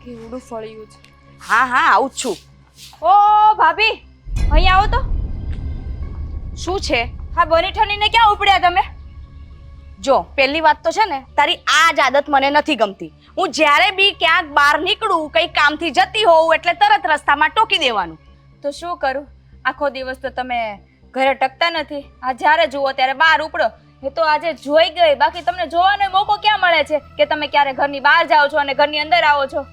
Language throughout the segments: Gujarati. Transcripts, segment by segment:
કેવડું ફળ્યું છે. હા હા આવું જ છું. ઓ ભાભી, અહીંયા આવો તો. શું છે? હા, બની ઠનીને ક્યાં ઉપડ્યા તમે? જો પહેલી વાત તો છે ને, તારી આ જ આદત મને નથી ગમતી. હું જ્યારે બી ક્યાંક બહાર નીકળું, કઈ કામથી જતી હોઉં એટલે તરત રસ્તામાં ટોકી દેવાનું. તો શું કરું? આખો દિવસ તો તમે ઘરે ટકતા નથી. આ જ્યારે જુઓ ત્યારે બહાર ઉપડો. એ તો આજે જોઈ ગઈ, બાકી તમને જોવાનો મોકો ક્યાં મળે છે કે તમે ક્યારે ઘરની બહાર જાઓ છો અને ઘરની અંદર આવો છો?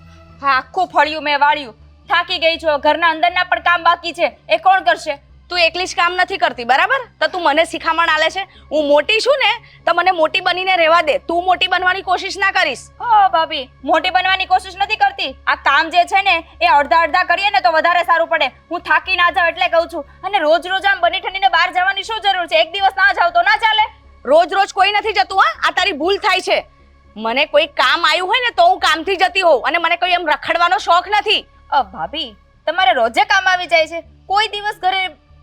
હા, આખું ફળિયું મેં વાળ્યું, થાકી ગઈ છો. ઘરના અંદરના પણ કામ બાકી છે, એ કોણ કરશે? તું એકલી જ કામ નથી કરતી, બરાબર? તો તું મને શિખામણ આલે છે. હું મોટી છું ને, તો મને મોટી બનીને રહેવા દે. તું મોટી બનવાની કોશિશ ના કરીશ. ઓ ભાભી, મોટી બનવાની કોશિશ નથી કરતી. આ કામ જે છે ને એ અડધા અડધા કરીએ ને તો વધારે સારું પડે. હું થાકી ના જાઉં એટલે કહું છું. અને રોજ રોજ આમ બની ઠંડીને બહાર જવાની શું જરૂર છે? એક દિવસ ના જાવ તો ના ચાલે? રોજ રોજ કોઈ નથી જતું. હા, આ તારી ભૂલ થાય છે. મને કોઈ કામ આવ્યું હોય ને તો હું કામથી જતી હોઉં, અને મને કોઈ એમ રખડવાનો શોખ નથી. ભાભી, તમારે રોજે કામ આવી જાય છે, કોઈ દિવસ ઘરે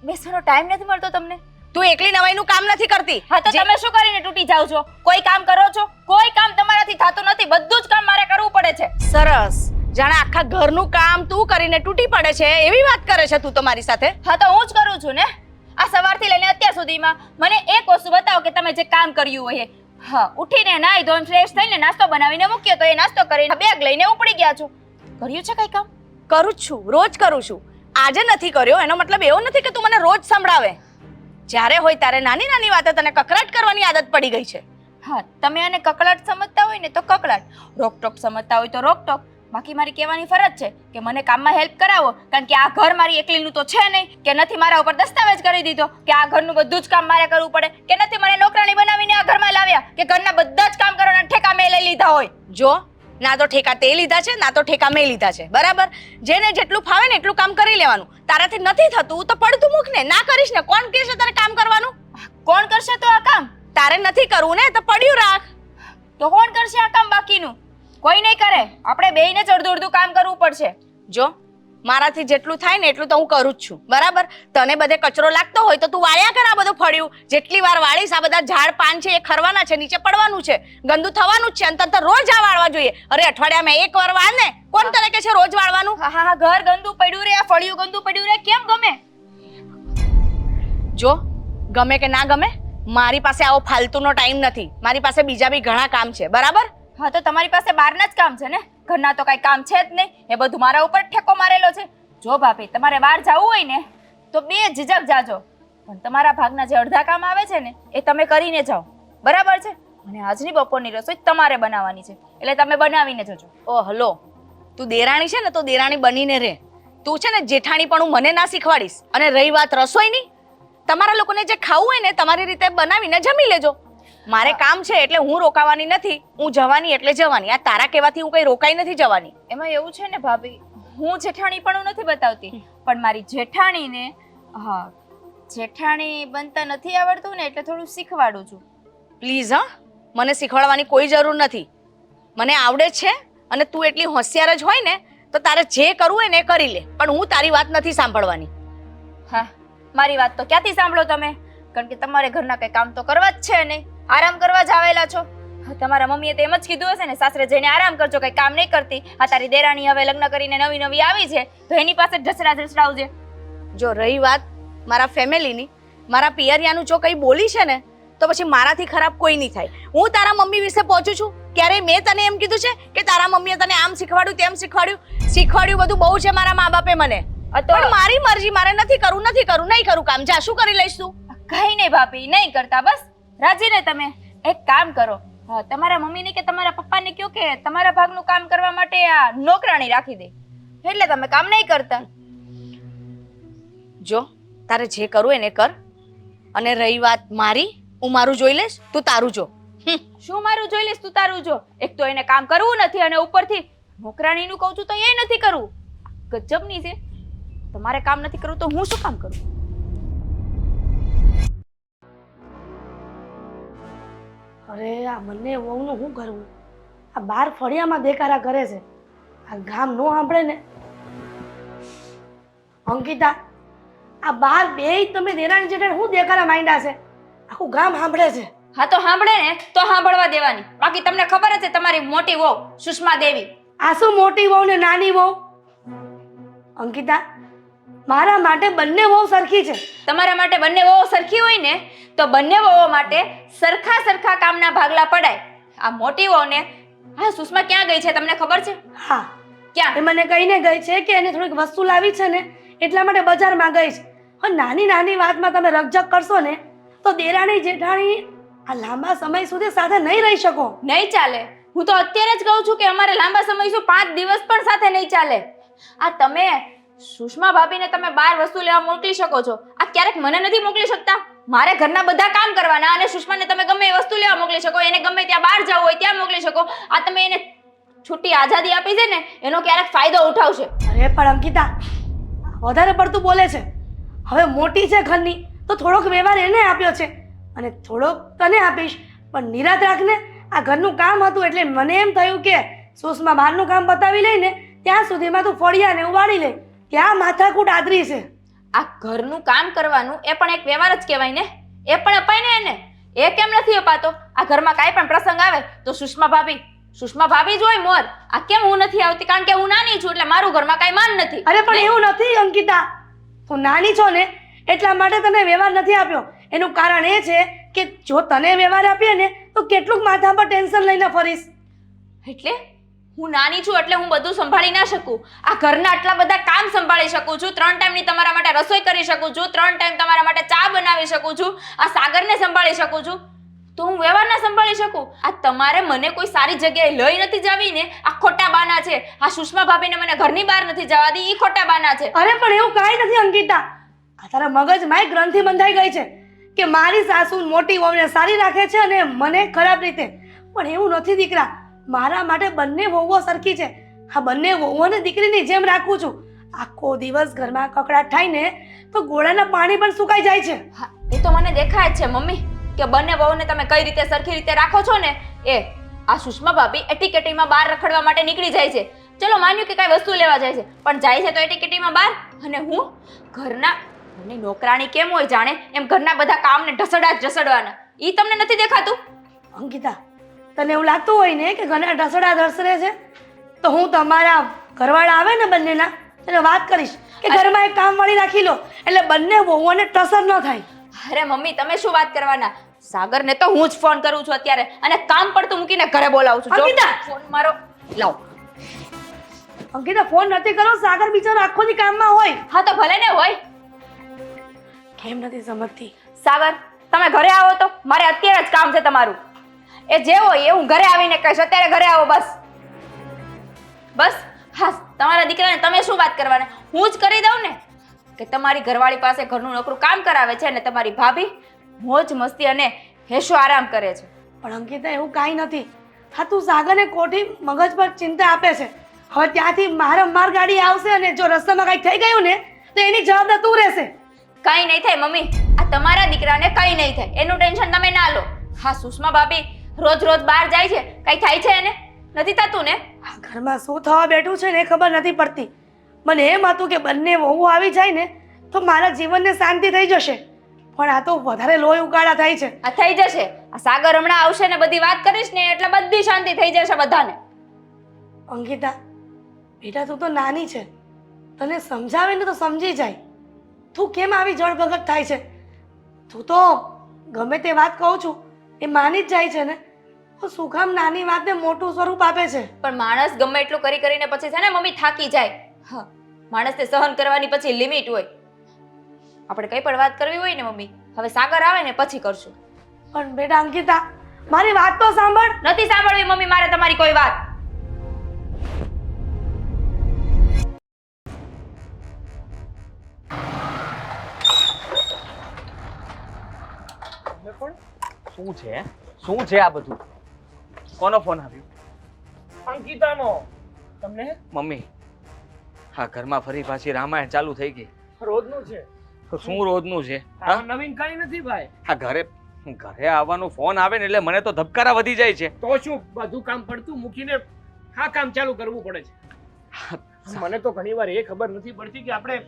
બેસવાનો ટાઈમ નથી મળતો તમને? તું એકલી નવાઈનું કામ નથી કરતી. હા, તો તમે શું કરીને તૂટી જાવ છો? કોઈ કામ કરો છો? કોઈ કામ તમારાથી થતું નથી. બધું જ કામ મારે કરવું પડે છે. સરસ. જાણે આખા ઘરનું કામ તું કરીને તૂટી પડે છે એવી વાત કરે છે તું તો મારી સાથે. હા, તો હું જ કરું છું ને. આ સવારથી લઈને અત્યાર સુધીમાં મને એક વસ્તુ બતાવો કે તમે જે કામ કર્યું હોય. હા, ઉઠીને નાઈ ધોઈને ફ્રેશ થઈને નાસ્તો બનાવીને મૂક્યો તો એ નાસ્તો કરીને બેગ લઈને ઉપડી ગયા છો. કર્યું છે કઈ કામ? કરું જ છું, રોજ કરું છું. આજે નથી કર્યો એનો મતલબ એવો નથી કે તું મને રોજ સંભળાવે. જ્યારે હોય ત્યારે નાની નાની વાતે તને કકરાટ કરવાની આદત પડી ગઈ છે. હા, તમે આને કકળાટ સમજતા હોય ને તો કકળાટ, રોકટોક સમજતા હોય તો રોકટોક. બાકી મારી કહેવાની ફરજ છે કે મને કામમાં હેલ્પ કરાવો, કારણ કે આ ઘર મારી એકલીનું તો છે નહીં. કે નથી મારા ઉપર દસ્તાવેજ કરી દીધો કે આ ઘરનું બધું જ કામ મારે કરવું પડે, કે નથી મને નોકરાણી બનાવીને આ ઘરમાં લાવ્યા કે ઘરના બધા જ કામ કરવાના ઠેકા મેં લઈ લીધા હોય. જો ના તો ઠેકા તે લીધા છે, ના તો ઠેકા મેં લીધા છે, બરાબર? જેને જેટલું ફાવે ને એટલું કામ કરી લેવાનું. તારાથી નથી થતું તો પડતું મૂક ને. ના કરીશ ને કોણ કહેશે તારે કામ કરવાનું? કોણ કરશે તો આ કામ? તારે નથી કરવું ને તો પડ્યું રાખ. તો કોણ કરશે આ કામ બાકીનું? કોઈ નહીં કરે. આપણે બેયને જ અડધું અડધું કામ કરવું પડશે. જો મારાથી જેટલું થાય ને એટલું તો હું કરું જ છું, બરાબર? તને બધે કચરો લાગતો હોય તો તું વાળ્યા કર આ બધું ફળ્યું. જેટલી વાર વાળીશ આ બધા ઝાડ પાન છે એ ખરવાના છે, નીચે પડવાનું છે, ગંદુ થવાનું જ છે. અંતર તો રોજ આ વાળવા જોઈએ. અરે અઠવાડિયામાં એક વાર વાળ ને. કોણ તને કહે છે રોજ વાળવાનું? હા હા હા, ઘર ગંદુ પડ્યું રે, આ ફળિયું ગંદુ પડ્યું રે, કેમ ગમે? જો ગમે કે ના ગમે, મારી પાસે આવો ફાલતુનો ટાઈમ નથી. મારી પાસે બીજા બી ઘણા કામ છે, બરાબર? હા, તો તમારી પાસે બહારના જ કામ છે ને, ઘરના તો કઈ કામ છે જ નહીં. એ બધું મારા ઉપર ઠેકો મારેલો છે. જો ભાભી, તમારે બહાર જવું હોય ને તો બે ઝીઝક જાજો, પણ તમારા ભાગના જે અડધા કામ આવે છે ને એ તમે કરીને જાઓ, બરાબર છે? અને આજની બપોરની રસોઈ તમારે બનાવવાની છે, એટલે તમે બનાવીને જજો. ઓ હલો, તું દેરાણી છે ને તો દેરાણી બનીને રહે. તું છે ને જેઠાણી પણ હું મને ના શીખવાડીશ. અને રહી વાત રસોઈની, તમારા લોકોને જે ખાવું હોય ને તમારી રીતે બનાવીને જમી લેજો. મારે કામ છે એટલે હું રોકાવાની નથી. હું જવાની એટલે જવાની. આ તારા કહેવાથી હું કઈ રોકાઈ નથી જવાની. એમાં એવું છે ને ભાભી, હું જેઠાણી પણ નથી બતાવતી, પણ મારી જેઠાણીને જેઠાણી બનતા નથી આવડતું ને એટલે થોડું શીખવાડું છું. પ્લીઝ હા, મને શીખવાડવાની કોઈ જરૂર નથી. મને આવડે જ છે. અને તું એટલી હોશિયાર જ હોય ને તો તારે જે કરવું હોય ને એ કરી લે, પણ હું તારી વાત નથી સાંભળવાની. હા, મારી વાત તો ક્યાંથી સાંભળો તમે? કારણ કે તમારે ઘરના કઈ કામ તો કરવા જ છે નહીં, આરામ કરવા જ આવેલા છો. તમારા મમ્મીએ તો એમ જ કીધું હશે ને, સાસરે જઈને આરામ કરજો, કઈ કામ નહીં કરતી. આ તારી દેરાણી હવે લગ્ન કરીને નવી નવી આવી છે તો એની પાસે ઢસડા ઢસડાવજે. જો રહી વાત મારા ફેમિલીની, મારા પિયરિયાનું જો કઈ બોલી છે ને તો પછી મારાથી ખરાબ કોઈ નહીં થાય. હું તારા મમ્મી વિશે પહોંચું છું? ક્યારેય મેં તને એમ કીધું છે કે તારા મમ્મીએ તને આમ શીખવાડ્યું તેમ શીખવાડ્યું? શીખવાડ્યું બધું બહુ છે મારા મા બાપે મને, પણ મારી મરજી. મારે નથી કરું, નહીં કરું કામ. જા, શું કરી લઈશ તું? કઈ નહીં ભાભી, નહીં કરતા, બસ રાજી ને. તમે એક કામ કરો, તમારા મમ્મીને કે તમારા પપ્પાને કહો કે તમારા ભાગનું કામ કરવા માટે આ નોકરાણી રાખી દે, એટલે તમે કામ નહીં કરતા. જો તારે જે કરવું એને કર. અને રહી વાત મારી, હું મારું જોઈ લઈશ, તું તારું જો. શું મારું જોઈ લઈશ તું તારું જો? એક તો એને કામ કરવું નથી અને ઉપરથી નોકરાણીનું કહું છું તો એ નથી કરવું. ગજબની છે. તમારે કામ નથી કરવું તો હું શું કામ કરું? અરે આ બંને વહુનું શું કરવું? આ બાર ફળિયામાં દેખાડા કરે છે, આ ગામ નો સાંભળે ને. અંકિતા, આ બાર બેય તમે દેરાણી જેઠાણી શું દેખાડા માંડ્યા છે? આખું ગામ સાંભળે છે. હા, તો સાંભળે ને તો સાંભળવા દેવાની. બાકી તમને ખબર જ છે તમારી મોટી વહુ સુષ્મા દેવી, આ શું મોટી વહુ ને નાની વહુ? અંકિતા, મારા માટે બંને વહુ સરખી છે. તમારા માટે બંને વહુઓ સરખી હોય ને તો બંને વહુઓ માટે સરખા સરખા કામના ભાગલા પડાય. આ મોટી વહુને હા સુષ્મા ક્યાં ગઈ છે તમને ખબર છે? હા, ક્યાં? એ મને કહીને ગઈ છે કે એને થોડીક વસ્તુ લાવી છે ને એટલા માટે બજારમાં ગઈ છે. હવે નાની નાની વાતમાં તમે રકઝક કરશો ને તો દેરાણી જેઠાણી આ લાંબા સમય સુધી સાથે નહીં રહી શકો. નહીં ચાલે. હું તો અત્યારે જ કહું છું કે અમારે લાંબા સમય શું 5 દિવસ પણ સાથે નહીં ચાલે. આ તમે સુષ્મા ભાભીને તમે બહાર વસ્તુ લેવા મોકલી શકો છો, આ ક્યારેક મને નથી મોકલી શકતા? મારે ઘરના બધા કામ કરવાના અને સુષ્માને તમે ગમે એ વસ્તુ લેવા મોકલી શકો, એને ગમે ત્યાં બહાર જવું હોય ત્યાં મોકલી શકો. આ તમે એને છૂટી આઝાદી આપી છે ને એનો ક્યારેક ફાયદો ઉઠાવશે. અરે પણ અંકિતા, વધારે પડતું બોલે છે. હવે મોટી છે ઘરની તો થોડોક વ્યવહાર એને આપ્યો છે અને થોડોક તને આપીશ, પણ નિરાત રાખને. આ ઘરનું કામ હતું એટલે મને એમ થયું કે સુષ્મા બહારનું કામ બતાવી લઈને ત્યાં સુધીમાં તું ફળિયાને ઉવાળી લે. ત્યાં માથાકૂટ આદરી છે. આ ઘરનું કામ કરવાનું એ પણ એક વ્યવહાર જ કહેવાય ને, એ પણ અપાય ને એને. એ કેમ નથી અપાતો? આ ઘરમાં કાંઈ પણ પ્રસંગ આવે તો સુષ્મા ભાભી જ હોય મોર. આ કેમ હું નથી આવતી? કારણ કે હું નાની છું એટલે મારું ઘરમાં કાંઈ માન નથી. અરે પણ એવું નથી અંકિતા, તું નાની છો ને એટલા માટે તને વ્યવહાર નથી આપ્યો. એનું કારણ એ છે કે જો તને વ્યવહાર આપીએ ને તો કેટલુંક માથા પર ટેન્શન લઈને ફરીશ. એટલે હું નાની છું એટલે હું બધું સંભાળી ના શકું? આ ઘરના આટલા બધા કામ સંભાળી શકું છું, 3 ટાઈમની તમારા માટે રસોઈ કરી શકું છું, 3 ટાઈમ તમારા માટે ચા બનાવી શકું છું, આ સાગરને સંભાળી શકું છું, તો હું વ્યવહાર ના સંભાળી શકું? આ તમારે મને કોઈ સારી જગ્યાએ લઈ નથી જાવી ને, આ ખોટા બાના છે. આ સુષ્મા ભાભીને મને ઘરની બહાર નથી જવા દી, ઈ ખોટા બાના છે. અરે પણ એવું કાંઈ નથી અંકિતા. આ તારા મગજમાં એક ગ્રંથિ બંધાઈ ગઈ છે કે મારી સાસુ મોટી વહુને સારી રાખે છે અને મને ખરાબ રીતે. પણ એવું નથી દીકરા, મારા માટે બંને વહુઓ સરખી છે. આ બંને વહુઓને દીકરીની જેમ રાખું છું. આખો દિવસ ઘરમાં કકડાટ થાય ને તો ગોળાના પાણી પણ સુકાઈ જાય છે. હા, એ તો મને દેખાય જ છે મમ્મી કે બંને વહુને તમે કઈ રીતે સરખી રીતે રાખો છો ને. એ આ સુષ્મા ભાભી એટીકેટીમાં બહાર રખડવા માટે નીકળી જાય છે. ચલો માન્યું કે કાંઈ વસ્તુ લેવા જાય છે, પણ જાય છે તો એટીકેટીમાં બહાર, અને હું ઘરના મને નોકરાણી કેમ હોય જાણે એમ ઘરના બધા કામને ઢસડવાના. ઈ તમને નથી દેખાતું? અંકિતા, તને એવું લાગતું હોય ને કે ઘણા ઢસડા ધસરે છે તો હું તમારા ઘરવાળા આવે ને બંનેના એને વાત કરીશ કે ઘરમાં એક કામવાળી રાખી લો એટલે બંને વહુઓને ટસર ન થાય. અરે મમ્મી તમે શું વાત કરવાના? સાગરને તો હું જ ફોન કરું છું અત્યારે અને કામ પડતું મૂકીને ઘરે બોલાવું છું. અંકિતા! ફોન મારો લાવ. અંકિતા, ફોન નથી કરો. સાગર બિચારો આખો દી કામમાં હોય. હા તો ભલે ને હોય. કેમ નથી સમજતી? સાગર તમે ઘરે આવો તો મારે અત્યારે જ કામ છે તમારું. એ જે હોય એ હું ઘરે આવીને કહીશ. અત્યારે ઘરે આવો બસ. બસ હા, તમારા દીકરાને તમે શું વાત કરવાના? હું જ કરી દઉં ને કે તમારી ઘરવાળી પાસે ઘરનું નોકરું કામ કરાવે છે અને તમારી ભાભી મોજ મસ્તી અને હેશો આરામ કરે છે. પણ અંકિતા, એવું કાંઈ નથી. હા, તું સાગરને ખોટી મગજ પર ચિંતા આપે છે. હવે ત્યાંથી માર ગાડી આવશે અને જો રસ્તામાં કંઈક થઈ ગયું ને તો એની જવાબદાર તું રહેશે. કંઈ નહીં થાય મમ્મી, આ તમારા દીકરાને કંઈ નહીં થાય એનું ટેન્શન તમે ના લો. હા, સુષ્મા ભાભી રોજ બહાર જાય છે, કંઈ થાય છે એને? નથી થતું ને? આ ઘરમાં શું થવા બેઠું છે ને એ ખબર નથી પડતી. મને એમ હતું કે બંને વહુ આવી જાય ને તો મારા જીવનને શાંતિ થઈ જશે, પણ આ તો વધારે લોહી ઉકાળા થાય છે. આ થઈ જશે. આ સાગર હમણાં આવશે ને બધી વાત કરીશ ને એટલે બધી શાંતિ થઈ જશે બધાને. અંકિતા બેટા, તું તો નાની છે, તને સમજાવે ને તો સમજી જાય. તું કેમ આવી જળભગત થાય છે? તું તો ગમે તે વાત કહું છું એ માની જ જાય છે ને, તો શું કામ નાની વાતને મોટું સ્વરૂપ આપે છે? પણ માણસ ગમે એટલું કરીને પછી છે ને મમ્મી થાકી જાય. હા, માણસને સહન કરવાની પછી લિમિટ હોય. આપણે કઈ પણ વાત કરવી હોય ને મમ્મી, હવે સાગર આવે ને પછી કરશું. પણ બેટા અંકિતા, મારી વાત તો સાંભળ. નથી સાંભળવી મમ્મી મારે તમારી કોઈ વાત. શું છે આ બધું? કોનો ફોન આવ્યો? અંકિતાનો. તમને મમ્મી, હા ઘરમાં ફરી પાછી રામાયણ ચાલુ થઈ ગઈ. રોજનું છે. તો શું રોજનું છે? આમાં નવીન કઈ નથી ભાઈ. હા ઘરે આવવાનો ફોન આવે ને એટલે મને તો ધબકારા વધી જાય છે. તો શું બધું કામ પડતું મૂકીને આ કામ ચાલુ કરવું પડે છે? મને તો ઘણીવાર એ ખબર નથી પડતી કે આપણે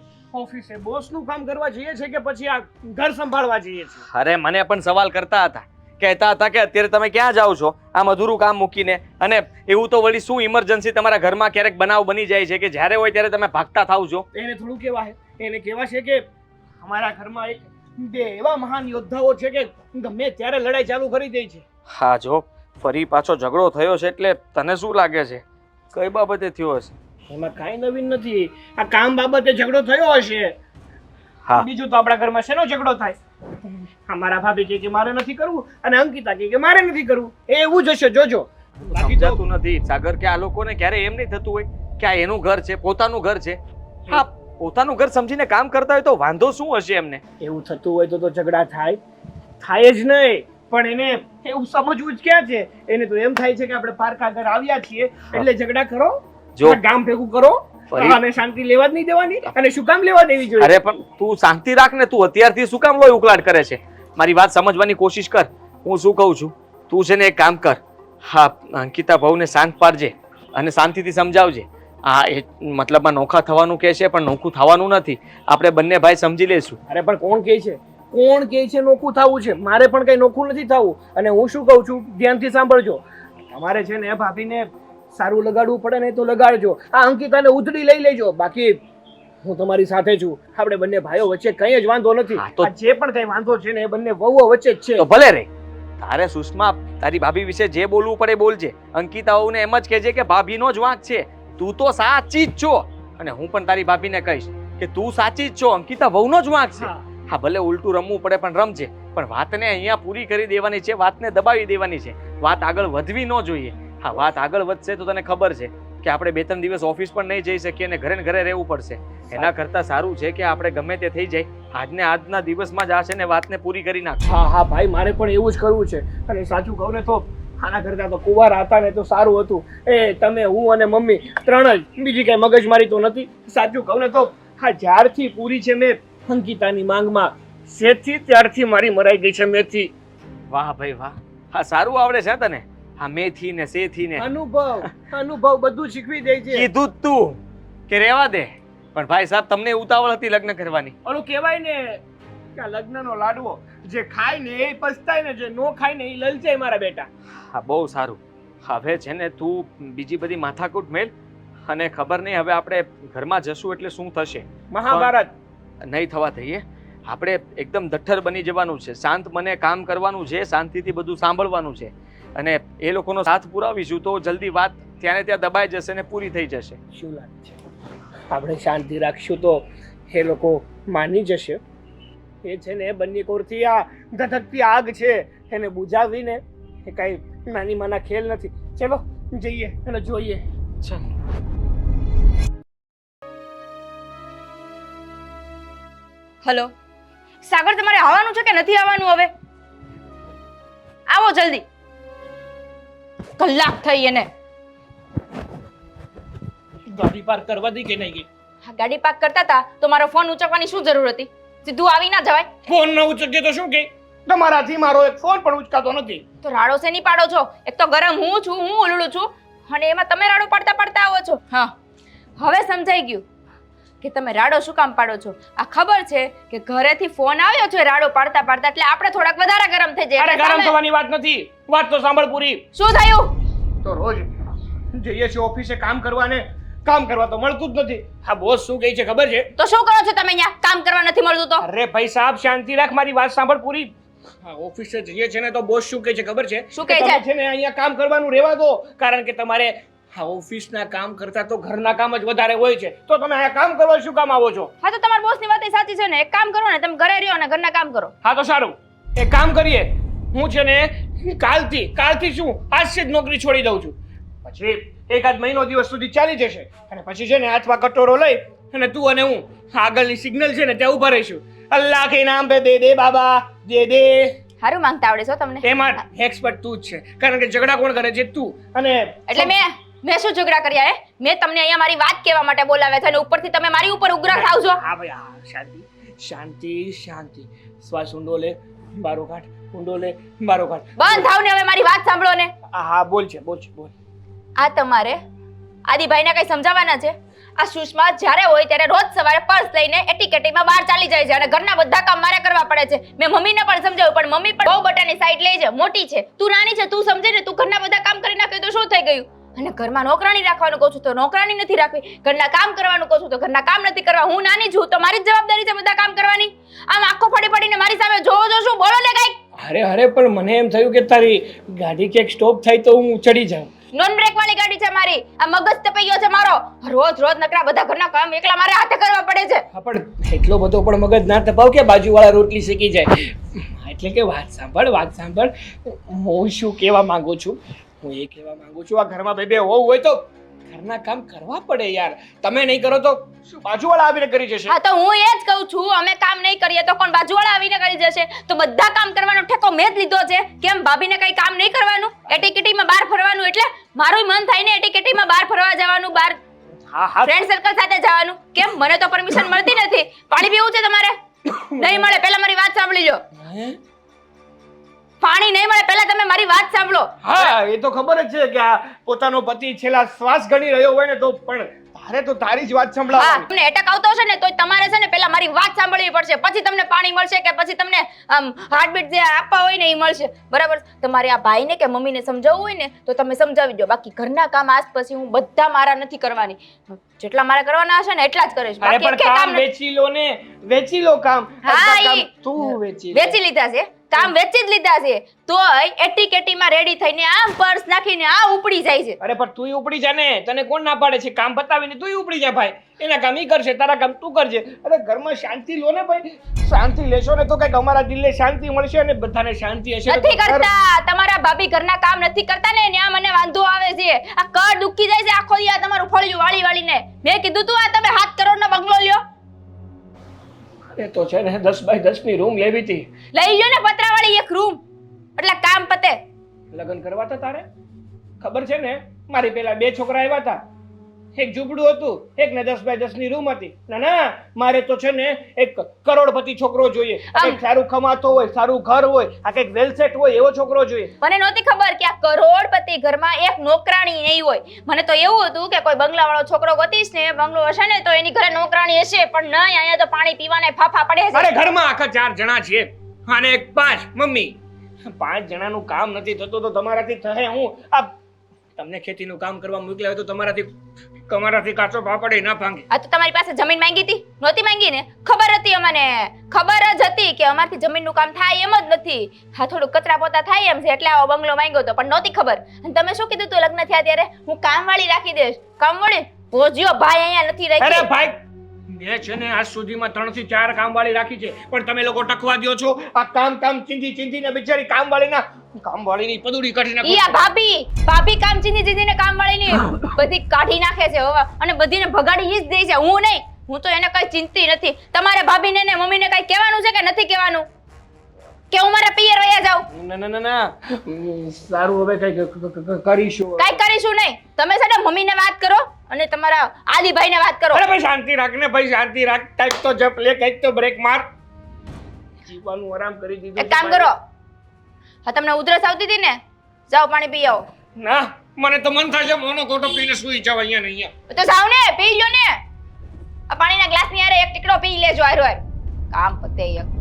ઓફિસે બોસનું કામ કરવા જઈએ છીએ કે પછી આ ઘર સંભાળવા જઈએ છીએ. અરે મને પણ સવાલ કરતા હતા કહેતા હતા કે અત્યારે તમે ક્યાં જાઓ છો આમ અધૂરું કામ મૂકીને? અને એવું તો વળી શું ઇમરજન્સી તમારા ઘરમાં ક્યારેક બનાવ બની જાય છે કે જ્યારે હોય ત્યારે તમે ભાગતા થાવ છો? એને થોડું કહેવાય, એને કહેવા છે કે અમારા ઘરમાં એક બે એવા મહાન યોદ્ધાઓ છે કે ગમે ત્યારે લડાઈ ચાલુ કરી દે છે. હા, જો ફરી પાછો ઝઘડો થયો છે એટલે તને શું લાગે છે કઈ બાબતે થયો હશે? એમાં કાંઈ નવીન નથી. આ કામ બાબતે ઝઘડો થયો હશે. હા, બીજું તો આપણા ઘરમાં શેનો ઝઘડો થાય? અમારા ભાભી કહે કે મારે નથી કરવું અને અંકિતા કહે કે મારે નથી કરવું. એ એવું જ હશે, જોજો. બાકી તો સમજાતું નથી સાગર કે આ લોકોને ક્યારે એમ નહીં થતું હોય કે આ એનું ઘર છે, પોતાનું ઘર છે. હા, પોતાનું ઘર સમજીને કામ કરતા હોય તો વાંધો શું હશે એમને? એવું થતું હોય તો ઝઘડા થાય જ નહીં. પણ એને એવું સમજવું જ ક્યાં છે? એને તો એમ થાય છે કે આપણે પારકા ઘર આવ્યા છીએ એટલે ઝઘડા કરો, જો આ ગામ ભેગું કરો અને શાંતિ લેવા જ નહીં દેવાની. અને શું કામ લેવા દેવી જોઈએ? અરે પણ તું શાંતિ રાખ ને, તું અત્યારથી શું કામ લોહી ઉકળાટ કરે છે? મારી વાત સમજવાની કોશિશ કર. હું શું કહું છું, તું છે ને એક કામ કર, હા અંકિતા બહુને શાંત પાડજે અને શાંતિથી સમજાવજે. હા, એ મતલબમાં નોખા થવાનું કહે છે પણ નોખું થવાનું નથી. આપણે બંને ભાઈ સમજી લઈશું. અરે પણ કોણ કહે છે? કોણ કહે છે નોખું થવું છે? મારે પણ કઈ નોખું નથી થવું. અને હું શું કહું છું ધ્યાનથી સાંભળજો. તમારે છે ને ભાભીને સારું લગાડવું પડે ને તો લગાડજો. આ અંકિતાને ઉધડી લઈ લેજો. બાકી હું તમારી સાથે છું. આપણે બંને ભાઈઓ વચ્ચે કંઈ જ વાંધો નથી. હા, તો આ જે પણ કઈ વાંધો છે ને એ બંને વહુઓ વચ્ચે જ છે. તો ભલે રે, તારે સુષ્મા તારી ભાભી વિશે જે બોલવું પડે બોલજે. અંકિતા વહુને એમ જ કહેજે કે ભાભીનો જ વાંક છે, તું તો સાચી જ છો. અને હું પણ તારી ભાભીને કહીશ કે તું સાચી જ છો, અંકિતા વહુનો જ વાંક છે. હા. હા, ભલે ઉલટું રમવું પડે પણ રમજે, પણ વાતને અહીંયા પૂરી કરી દેવાની છે, વાતને દબાવી દેવાની છે. વાત આગળ વધવી ન જોઈએ. હા, વાત આગળ વધશે તો તને ખબર છે કે આપણે 2-3 દિવસ ઓફિસ પણ નહીં જઈ શકીએ અને ઘરે ને ઘરે રહેવું પડશે. એના કરતાં સારું છે કે આપણે ગમે તે થઈ જાય આજના દિવસમાં જ આ છે ને વાતને પૂરી કરી નાખ. હા હા ભાઈ, મારે પણ એવું જ કરવું છે. અને સાચું કહું ને તો આના કરતા તો કુંવારા હતા ને તો સારું હતું. એ તમે, હું અને મમ્મી ત્રણ જ, બીજી કઈ મગજમારી તો નથી. સાચું કહું ને તો હા, જ્યારથી પૂરી છે મેં અંકિતાની માંગમાં સેથી ત્યારથી મારી મરાઈ ગઈ છે મેથી. વાહ ભાઈ વાહ, હા સારું આવડે છે તને. હા, મેથી ને સેથી ને અનુભવ બધું શીખવી દે છે. કીધું જ તું કે રેવા દે. પણ ભાઈ સાહેબ, તમને ઉતાવળ હતી લગ્ન કરવાની. ઓલું કહેવાય ને કે આ લગ્નનો લાડવો જે ખાય ને એ પસ્તાય ને, જે નો ખાય ને એ લલચાય મારા બેટા. હા, બહુ સારું. હવે છે ને તું બીજી બધી માથાકૂટ મેલ અને ખબર નહીં હવે આપણે ઘરમાં જશું એટલે શું થશે. મહાભારત નહીં થવા દઈએ. આપણે એકદમ દઠ્ઠર બની જવાનું છે, શાંત મને કામ કરવાનું છે, શાંતિથી બધું સાંભળવાનું છે. અને એ લોકોનો સાથ પુરાવીશું તો જલ્દી વાત ત્યાં ત્યાં દબાઈ જશે ને પૂરી થઈ જશે. શું લાગે છે? આપણે શાંતિ રાખશું તો એ લોકો માની જશે. એ છે ને બંને કોરથી આ ધધકતી આગ છે એને બુઝાવીને એ કઈ નાની માના ખેલ નથી. ચલો જઈએ અને જોઈએ. ચાલ. હલો સાગર, તમારે આવવાનું છે કે નથી આવવાનું? હવે આવો જલ્દી. કલાક થઈ એને. ગાડી પાર્ક કરવા દી કે નહીં ગઈ? હા, ગાડી પાર્ક કરતા હતા તો મારો ફોન ઉંચકવાની શું જરૂર હતી? સીધું આવી ના જવાય? ફોન ન ઉચકે તો શું કે? તમારાથી મારો એક ફોન પણ ઉચકાતો નથી. તો રાડો શેની પાડો છો? એક તો ગરમ હું છું, હું ઉલળું છું, અને એમાં તમે રાડો પાડતા પાડતા આવો છો. હા, હવે સમજાઈ ગયું કે તમે રાડો શું કામ પાડો છો. આ ખબર છે કે ઘરેથી ફોન આવ્યો છે રાડો પાડતા પાડતા, એટલે આપણે થોડાક વધારે ગરમ થઈ જાય. અરે ગરમ થવાની વાત નથી, વાત તો સાંભળ પૂરી. શું થયું? તો રોજ જઈએ છીએ ઓફિસે કામ કરવા ને કામ કરવા તો મળતું જ નથી. હા, બોસ શું કહે છે ખબર છે? તો શું કરો છો તમે અહીંયા? કામ કરવા નથી મળતું તો? અરે ભાઈ સાહેબ, શાંતિ રાખ, મારી વાત સાંભળ પૂરી. હા, ઓફિસે જઈએ છે ને તો બોસ શું કહે છે ખબર છે? શું કહે કે છે? તમે છે ને અહીંયા કામ કરવાનું રહેવા દો, કારણ કે તમારે હા ઓફિસના કામ કરતા તો ઘરના કામ જ વધારે હોય છે. તો તમે અહીંયા કામ કરવા શું કામ આવો છો? હા, તો તમારા બોસની વાત એ સાચી છે ને. એક કામ કરો ને, તમે ઘરે રહ્યો અને ઘરના કામ કરો. હા તો સારું, એક કામ કરીએ. હું છે ને કાલથી શું આજથી જ નોકરી છોડી દઉં છું. પછી એકાદ મહિનો દિવસ સુધી ચાલી જશે અને પછી છે ને હાથમાં કટોરો લઈ અને તું અને હું આગળની સિગ્નલ છે ને ત્યાં ઊભા રહીશું. અલ્લાહ કે નામ પે દે દે બાબા, દે દે. સારું માંગતા આવડે છો તમને? એમાં એક્સપર્ટ તું જ છે, કારણ કે ઝઘડા કોણ કરે છે? તું. અને એટલે મેં શું ઝઘડા કર્યા? મેં તમને અહીંયા મારી વાત કહેવા માટે બોલાવ્યા છે અને ઉપરથી તમે મારી ઉપર ઉગ્ર થાવ છો. હા ભાઈ, હા, શાંતિ શાંતિ શાંતિ. શ્વાસ ઊંડો લે, બારો કાઢ, ઊંડો લે, બારો કાઢ. બંધ થાવ ને હવે, મારી વાત સાંભળો ને. હા બોલ છે બોલ. આ તમારે આદિભાઈને કઈ સમજાવવાના છે? આ સુષ્મા જ્યારે હોય ત્યારે રોજ સવારે પર્સ લઈને એટીકેટીમાં બહાર ચાલી જાય છે અને ઘરના બધા કામ મારે કરવા પડે છે. મેં મમ્મીને પણ સમજાવ્યું પણ મમ્મી પણ બહુ બટાની સાઈડ લે છે, મોટી છે. તું નાની છે, તું સમજે ને, તું ઘરના બધા કામ કરી નાખે તો શું થઈ ગયું? અને ઘરમાં નોકરાણી રાખવાનું કહું છું તો નોકરાણી નથી રાખવી, ઘરના કામ કરવાનું કહું છું તો ઘરના કામ નથી કરવા. હું નાની છું તો મારી જ જવાબદારી છે બધા કામ કરવાની. આમ આંખો ફડી ફડીને મારી સામે જોવો છો શું? બોલો ને કઈક. અરે પણ મને એમ થયું કે તારી ગાડી ક્યાંક સ્ટોપ થાય તો હું ચડી જાઉં. નોન બ્રેક વાળી ગાડી છે મારી. આ મગજ તપાઈ ગયો છે મારો. રોજ રોજ નકરા બધા ઘરના કામ એકલા મારે હાથે કરવા પડે છે. હા પણ એટલો બધો પણ મગજ ના તપાવ કે બાજુવાળા રોટલી શેકી જાય. એટલે કે વાત સાંભળ. હું શું કહેવા માંગુ છું, હું એ કહેવા માંગુ છું, આ ઘરમાં બે હોવું હોય તો ઘરના કામ કરવા પડે યાર. તમે નહીં કરો તો શું બાજુવાળા આવીને કરી જશે? હા તો હું એ જ કહું છું, અમે કામ નહીં કરીએ તો કોણ બાજુવાળા આવીને કરી જશે? તો બધા કામ કરવાનો ઠેકો મેં જ લીધો છે. કેમ ભાભીને કઈ કામ નહીં કરવાનું? એટીકેટીમાં બહાર ફરવાનું એટલે મારું મન થાય ને એટીકેટીમાં બહાર ફરવા જવાનું, બહાર હા ફ્રેન્ડ સર્કલ સાથે જવાનું. કેમ મને તો પરમિશન મળતી નથી? પાણી પીવું છે તમારે? નહીં મળે. પહેલા મારી વાત સાંભળી લો. પાણી નહીં મળે, પહેલા તમે મારી વાત સાંભળો. હા એ તો ખબર જ છે કે આ પોતાનો પતિ છેલ્લા શ્વાસ ગણી રહ્યો હોય ને તો પણ તારે તો તારી જ વાત હા, સંભળાવવાની. તમને એટેક આવતો હશે ને તો તમારે છે ને પહેલા મારી વાત સાંભળવી પડશે, પછી તમને પાણી મળશે કે પછી તમને હાર્ટબીટ જે આપવા હોય ને એ મળશે. બરાબર? તમારે આ ભાઈને કે મમ્મીને સમજાવવું હોય ને તો તમે સમજાવી દો. બાકી ઘરના કામ આજ પછી હું બધા મારા નથી કરવાની. જેટલા મારે કરવાના હશે ને એટલા જ કરીશ. અરે બાકી પણ એકેય કામ નથી. વેચી લો ને, વેચી લો કામ. હા, બધા કામ ઈ તું વેચી લે. વેચી લીધા છે, કામ વેચી જ લીધા છે. તોય એટીકેટીમાં રેડી થઈને આમ પર્સ નાખીને આ ઉપડી જાય છે. અરે પણ તુંય ઉપડી જા ને, તને કોણ ના પાડે છે? કામ પતાવીને તુંય ઉપડી જા ભાઈ. એના કામ ઈ કરશે, તારા કામ તું કરજે. અરે ઘરમાં શાંતિ લો ને ભાઈ. શાંતિ લેશો ને તો કઈક અમારા દિલને શાંતિ મળશે અને બધાને શાંતિ હશે. નથી કરતા. તમારા ભાભી ઘરના કામ નથી કરતા ને ત્યાં મને વાંધો આવે છે. આ કર દુખી જાય છે આખો દી આ તમારું ફળિયું વાળી વાળીને. મેં કીધું તું આ તમે 7 કરોડનો બંગલો લ્યો. એ તો છે ને 10 બાય 10 ની રૂમ લેવી હતી. લઈ લ્યો ને પતરાવાળી એક રૂમ, એટલે કામ પતે. લગ્ન કરવા હતા તારે? ખબર છે ને મારી પેલા 2 છોકરા આવ્યા હતા. એક ઝૂંપડું હતું, એક ને 10 બાય 10 ની રૂમ હતી. ના મારે તો છે ને એક કરોડપતિ છોકરો જોઈએ. કંઈક સારું કમાતો હોય, સારું ઘર હોય, આ કંઈક વેલ સેટ હોય એવો છોકરો જોઈએ. મને નહોતી ખબર કે આ કરોડપતિ ઘરમાં એક નોકરાણી નહીં હોય. મને તો એવું હતું કે કોઈ બંગલાવાળો છોકરો ગોતીશ ને બંગલો હશે ને તો એની ઘરે નોકરાણી હશે, પણ નહીં, અહીંયા તો પાણી પીવાના ફાફા પડે છે. અરે ઘરમાં આખા 4 જણા છે અને 5 મમ્મી. 5 જણાનું કામ નથી થતું તો તમારાથી થશે હું? આ તમને ખેતીનું કામ કરવા મોકલ્યા હોય તો તમારાથી કાચો પાપડ ના ભાંગે. આ તો તમારી પાસે જમીન માંગી હતી? નહોતી માંગી ને? ખબર હતી અમને, ખબર જ હતી કે અમારથી જમીનનું કામ થાય એમ જ નથી. હા થોડું કચરા પોતા થાય એમ છે એટલે આવો બંગલો માંગ્યો હતો, પણ નહોતી ખબર. અને તમે શું કીધું તું લગ્ન થયા ત્યારે? હું કામવાળી રાખી દઈશ. કામવાળી? ભોજ્યો ભાઈ અહીંયા નથી રાખી. અરે ભાઈ મેં છે ને આજ સુધીમાં 3 થી 4 કામવાળી રાખી છે, પણ તમે લોકો ટકવા દો છો. આ કામ ચીંધીને બિચારી કામવાળીની પદુડી કાઢી નાખો. ઈ આ ભાભી કામ ચીંધીને કામવાળીની બધી કાઢી નાખે છે હવે, અને બધીને ભગાડી ઈ જ દે છે. હું નહીં, હું તો એને કઈ ચિંતી નથી. તમારે ભાભીને ને મમ્મીને કઈ કહેવાનું છે કે નથી કહેવાનું? કે હું મારા પિયર વયા જાઉં? ના સારું હવે કઈ કરીશું. કઈ કરીશું નહીં. તમે છે ને મમ્મીને વાત કરો અને તમારા આદિભાઈને વાત કરો. અરે ભાઈ શાંતિ રાખ ને ભાઈ, શાંતિ રાખ. કંઈક તો જપ લે, કંઈક તો બ્રેક માર. જીવવાનું આરામ કરી દીધું. એક કામ કરો, હા તમને ઉધરસ આવતી હતી ને, જાઓ પાણી પી આવો. ના મને તો મન થાય છે મોનો કોટો પીને સુઈ જાવ અહીંયા ને અહીંયા. તો જાઓ ને, પી લ્યો ને. આ પાણીના ગ્લાસની હારે એક ટીકડો પી લેજો. હારો કામ પતે એક.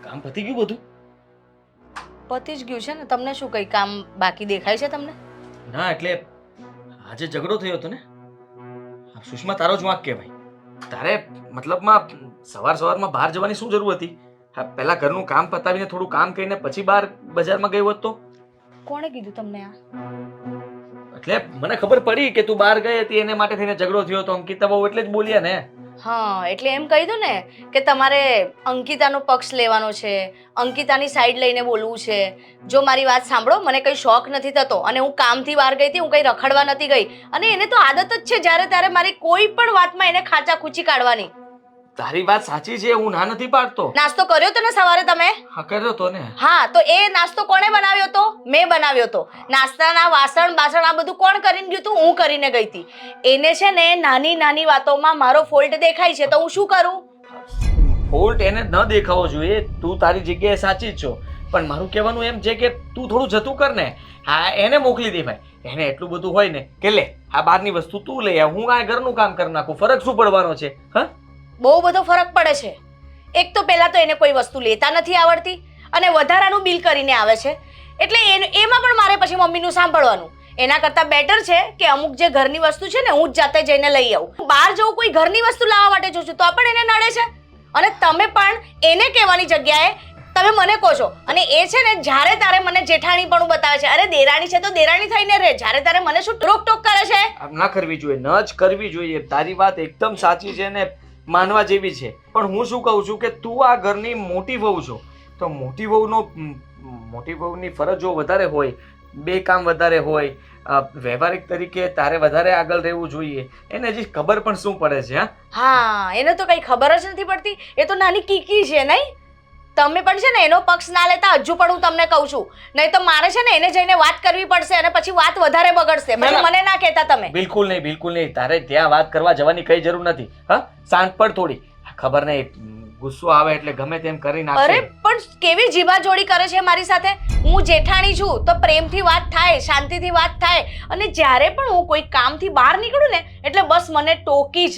કામ પતી ગયું બધું? પતી જ ગયું છે ને. તમને શું કઈ કામ બાકી દેખાય છે તમને? ના એટલે આજે ઝઘડો થયો હતો ને. સુષ્મા તારો જ વાંક કહેવાય. તારે મતલબમાં સવારમાં બહાર જવાની શું જરૂર હતી? હા પહેલા ઘરનું કામ પતાવીને થોડું કામ કરીને પછી બહાર બજારમાં ગઈ હોત તો? કોણે કીધું તમને આ? એટલે મને ખબર પડી કે તું બહાર ગઈ હતી એને માટે થઈને ઝઘડો થયો તો અંકિતા બહુ એટલે જ બોલ્યા ને. હા એટલે એમ કહી દઉં ને કે તમારે અંકિતાનો પક્ષ લેવાનો છે, અંકિતાની સાઈડ લઈને બોલવું છે. જો મારી વાત સાંભળો, મને કઈ શોખ નથી થતો અને હું કામથી બહાર ગઈ હતી, હું કઈ રખડવા નથી ગઈ. અને એને તો આદત જ છે જ્યારે ત્યારે મારી કોઈ પણ વાતમાં એને ખાચા ખૂચી કાઢવાની. તારી વાત સાચી છે, હું ના નથી પાડતો. નાસ્તો કર્યો તો ને સવારે તમે? હા કર્યો તો ને. હા તો એ નાસ્તો કોણે બનાવ્યો તો? મેં બનાવ્યો તો. નાસ્તાના વાસણ આ બધું કોણ કરીને ગયું તું? હું કરીને ગઈ હતી. એને છે ને નાની નાની વાતોમાં મારો ફોલ્ટ દેખાય છે તો હું શું કરું? ફોલ્ટ એને ન દેખાવો જોઈએ. તું તારી જગ્યાએ સાચી જ છો, પણ મારું કહેવાનું એમ છે કે તું થોડું જતું કર ને. હા, એને મોકલી દે ભાઈ. એને એટલું બધું હોય ને કે લે આ બહારની વસ્તુ તું લઈ આવ, હું આ ઘરનું કામ કરી નાખું. ફરક શું પડવાનો છે? હા, બહુ બધો ફરક પડે છે. એક તો પહેલા તો એને કોઈ વસ્તુ લેતા નથી આવડતી અને વધારાનું બિલ કરીને આવે છે, એટલે એમાં પણ મારે પછી મમ્મીનું સાંભળવાનું. એના કરતાં બેટર છે કે અમુક જે ઘરની વસ્તુ છે ને હું જ જાતે જઈને લઈ આવું. બહાર જવું કોઈ ઘરની વસ્તુ લાવવા માટે જોઉં છું તો પણ એને નડે છે, અને તમે પણ એને કહેવાની જગ્યાએ તમે મને કહો છો. અને એ છે ને જ્યારે તારે મને જેઠાણી પણ બતાવે છે. અરે દેરાણી છે તો દેરાણી થઈને રહે, જ્યારે તારે મને શું રોકટોક કરે છે? આમ ના કરવી જોઈએ, ન જ કરવી જોઈએ. તારી વાત એકદમ સાચી છે ને માનવા જેવી છે, પણ હું શું કહું છું કે તું આ ઘરની મોટી વહુ છો, તો મોટી વહુની ફરજો વધારે હોય, બે કામ વધારે હોય, વ્યવહારિક તરીકે તારે વધારે આગળ રહેવું જોઈએ. એને હજી ખબર પણ શું પડે છે? હા, એને તો કઈ ખબર જ નથી પડતી. એ તો નાની કીકી છે નહીં? તમે પણ છે ને એનો પક્ષ ના લેતા હજુ પણ હું તમને કહું છું, નહીં તો મારે છે ને એને જઈને વાત કરવી પડશે અને પછી વાત વધારે બગડશે. પછી મને ના કહેતા તમે. બિલકુલ નહીં, બિલકુલ નહીં. તારે ત્યાં વાત કરવા જવાની કઈ જરૂર નથી. હા, શાંત પડ થોડી. ખબર નહીં, ગુસ્સો આવે એટલે ગમે તેમ કરી નાખે. અરે પણ કેવી જીભાજોડી કરે છે મારી સાથે. હું જેઠાણી છું તો પ્રેમથી વાત થાય, શાંતિથી વાત થાય, અને જ્યારે પણ હું કોઈ કામથી બહાર નીકળું ને એટલે બસ મને ટોકી જ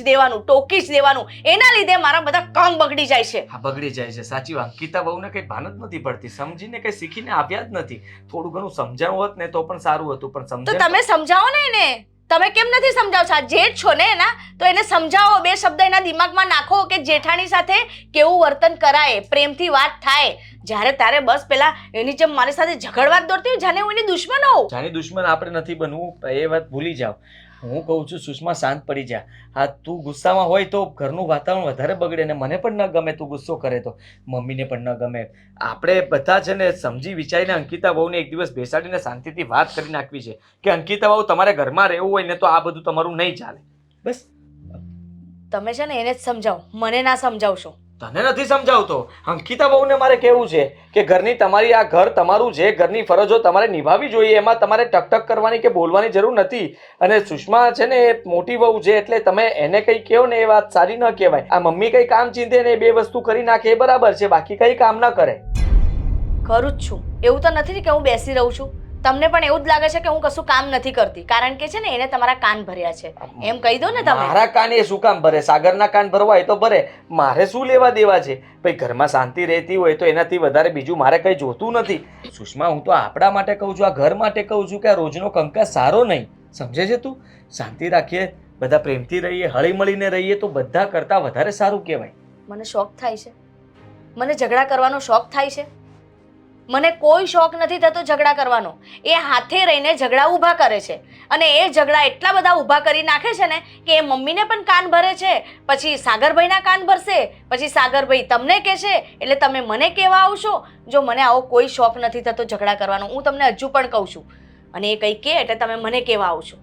દેવાનું. એના લીધે મારા બધા કામ બગડી જાય છે. હા, બગડી જાય છે, સાચી વાત. અંકિતા બહુને કઈ ભાન જ નથી પડતી, સમજીને કઈ શીખીને આવ્યા જ નથી. થોડું ઘણું સમજાવું હોત ને તો પણ સારું હતું, પણ તો સમજ. તમે સમજાવો ને એને. તમે કેમ નથી સમજાવતા? જેઠ છો ને એના, તો એને સમજાવો. બે શબ્દ એના દિમાગમાં નાખો કે જેઠાણી સાથે કેવું વર્તન કરાય, પ્રેમથી વાત થાય. જ્યારે તારે બસ પેલા એની જેમ મારી સાથે ઝઘડવા જ દોડતી હોય જાણે હું એની દુશ્મન હોઉં. જાની દુશ્મન આપણે નથી બનવું, એ વાત ભૂલી જાઓ. હું કહું છું સુષ્મા, શાંત પડી જા. હા, તું ગુસ્સામાં હોય તો ઘરનું વાતાવરણ વધારે બગડે, ને મને પણ ન ગમે તું ગુસ્સો કરે તો, મમ્મીને પણ ન ગમે. આપણે બધા છે ને સમજી વિચારીને અંકિતા બહુને એક દિવસ બેસાડીને શાંતિથી વાત કરી નાખવી છે કે અંકિતા બહુ તમારે ઘરમાં રહેવું હોય ને તો આ બધું તમારું નહીં ચાલે. બસ તમે છે ને એને જ સમજાવો, મને ના સમજાવશો. તને નથી સમજાવતો. અંકિતા બહુને મારે કહેવું છે કે ઘરની તમારી, આ ઘર તમારું છે, ઘરની ફરજો તમારે નિભાવવી જોઈએ. એમાં તમારે ટકટક કરવાની કે બોલવાની જરૂર નથી. અને સુષ્મા છે ને એ મોટી વહુ છે, એટલે તમે એને કંઈ કહો ને એ વાત સારી ન કહેવાય. આ મમ્મી કંઈ કામ ચીંધે ને બે વસ્તુ કરી નાખે એ બરાબર છે, બાકી કંઈ કામ ન કરે. કરું જ છું. એવું તો નથી કે હું બેસી રહું છું. તમને પણ એવું જ લાગે છે કે હું કશું કામ નથી કરતી, કારણ કે છે ને એને તમારા કાન ભર્યા છે. એમ કહી દો ને તમે. મારા કાન એ શું કામ ભરે? સાગરના કાન ભરવા હોય તો ભરે, મારે શું લેવા દેવા છે? ભાઈ ઘરમાં શાંતિ રહેતી હોય તો એનાથી વધારે બીજું મારે કંઈ જોતું નથી. સુષ્મા, હું તો આપણા માટે કહું છું, આ ઘર માટે કહું છું કે આ રોજનો કંકાસ સારો નહીં. સમજે છે તું? શાંતિ રાખીએ, બધા પ્રેમથી રહીએ, હળી મળીને રહીએ તો બધા કરતાં વધારે સારું કહેવાય. મને શોખ થાય છે, મને ઝઘડા કરવાનો શોખ થાય છે. મને કોઈ શોખ નથી થતો ઝઘડા કરવાનો. એ હાથે રહીને ઝઘડા ઊભા કરે છે, અને એ ઝઘડા એટલા બધા ઊભા કરી નાખે છે ને કે એ મમ્મીને પણ કાન ભરે છે, પછી સાગરભાઈના કાન ભરશે, પછી સાગરભાઈ તમને કહેશે એટલે તમે મને કહેવા આવશો. જો મને આવો કોઈ શોખ નથી થતો ઝઘડા કરવાનો, હું તમને હજુ પણ કહું છું. અને એ કંઈ કહે એટલે તમે મને કહેવા આવશો.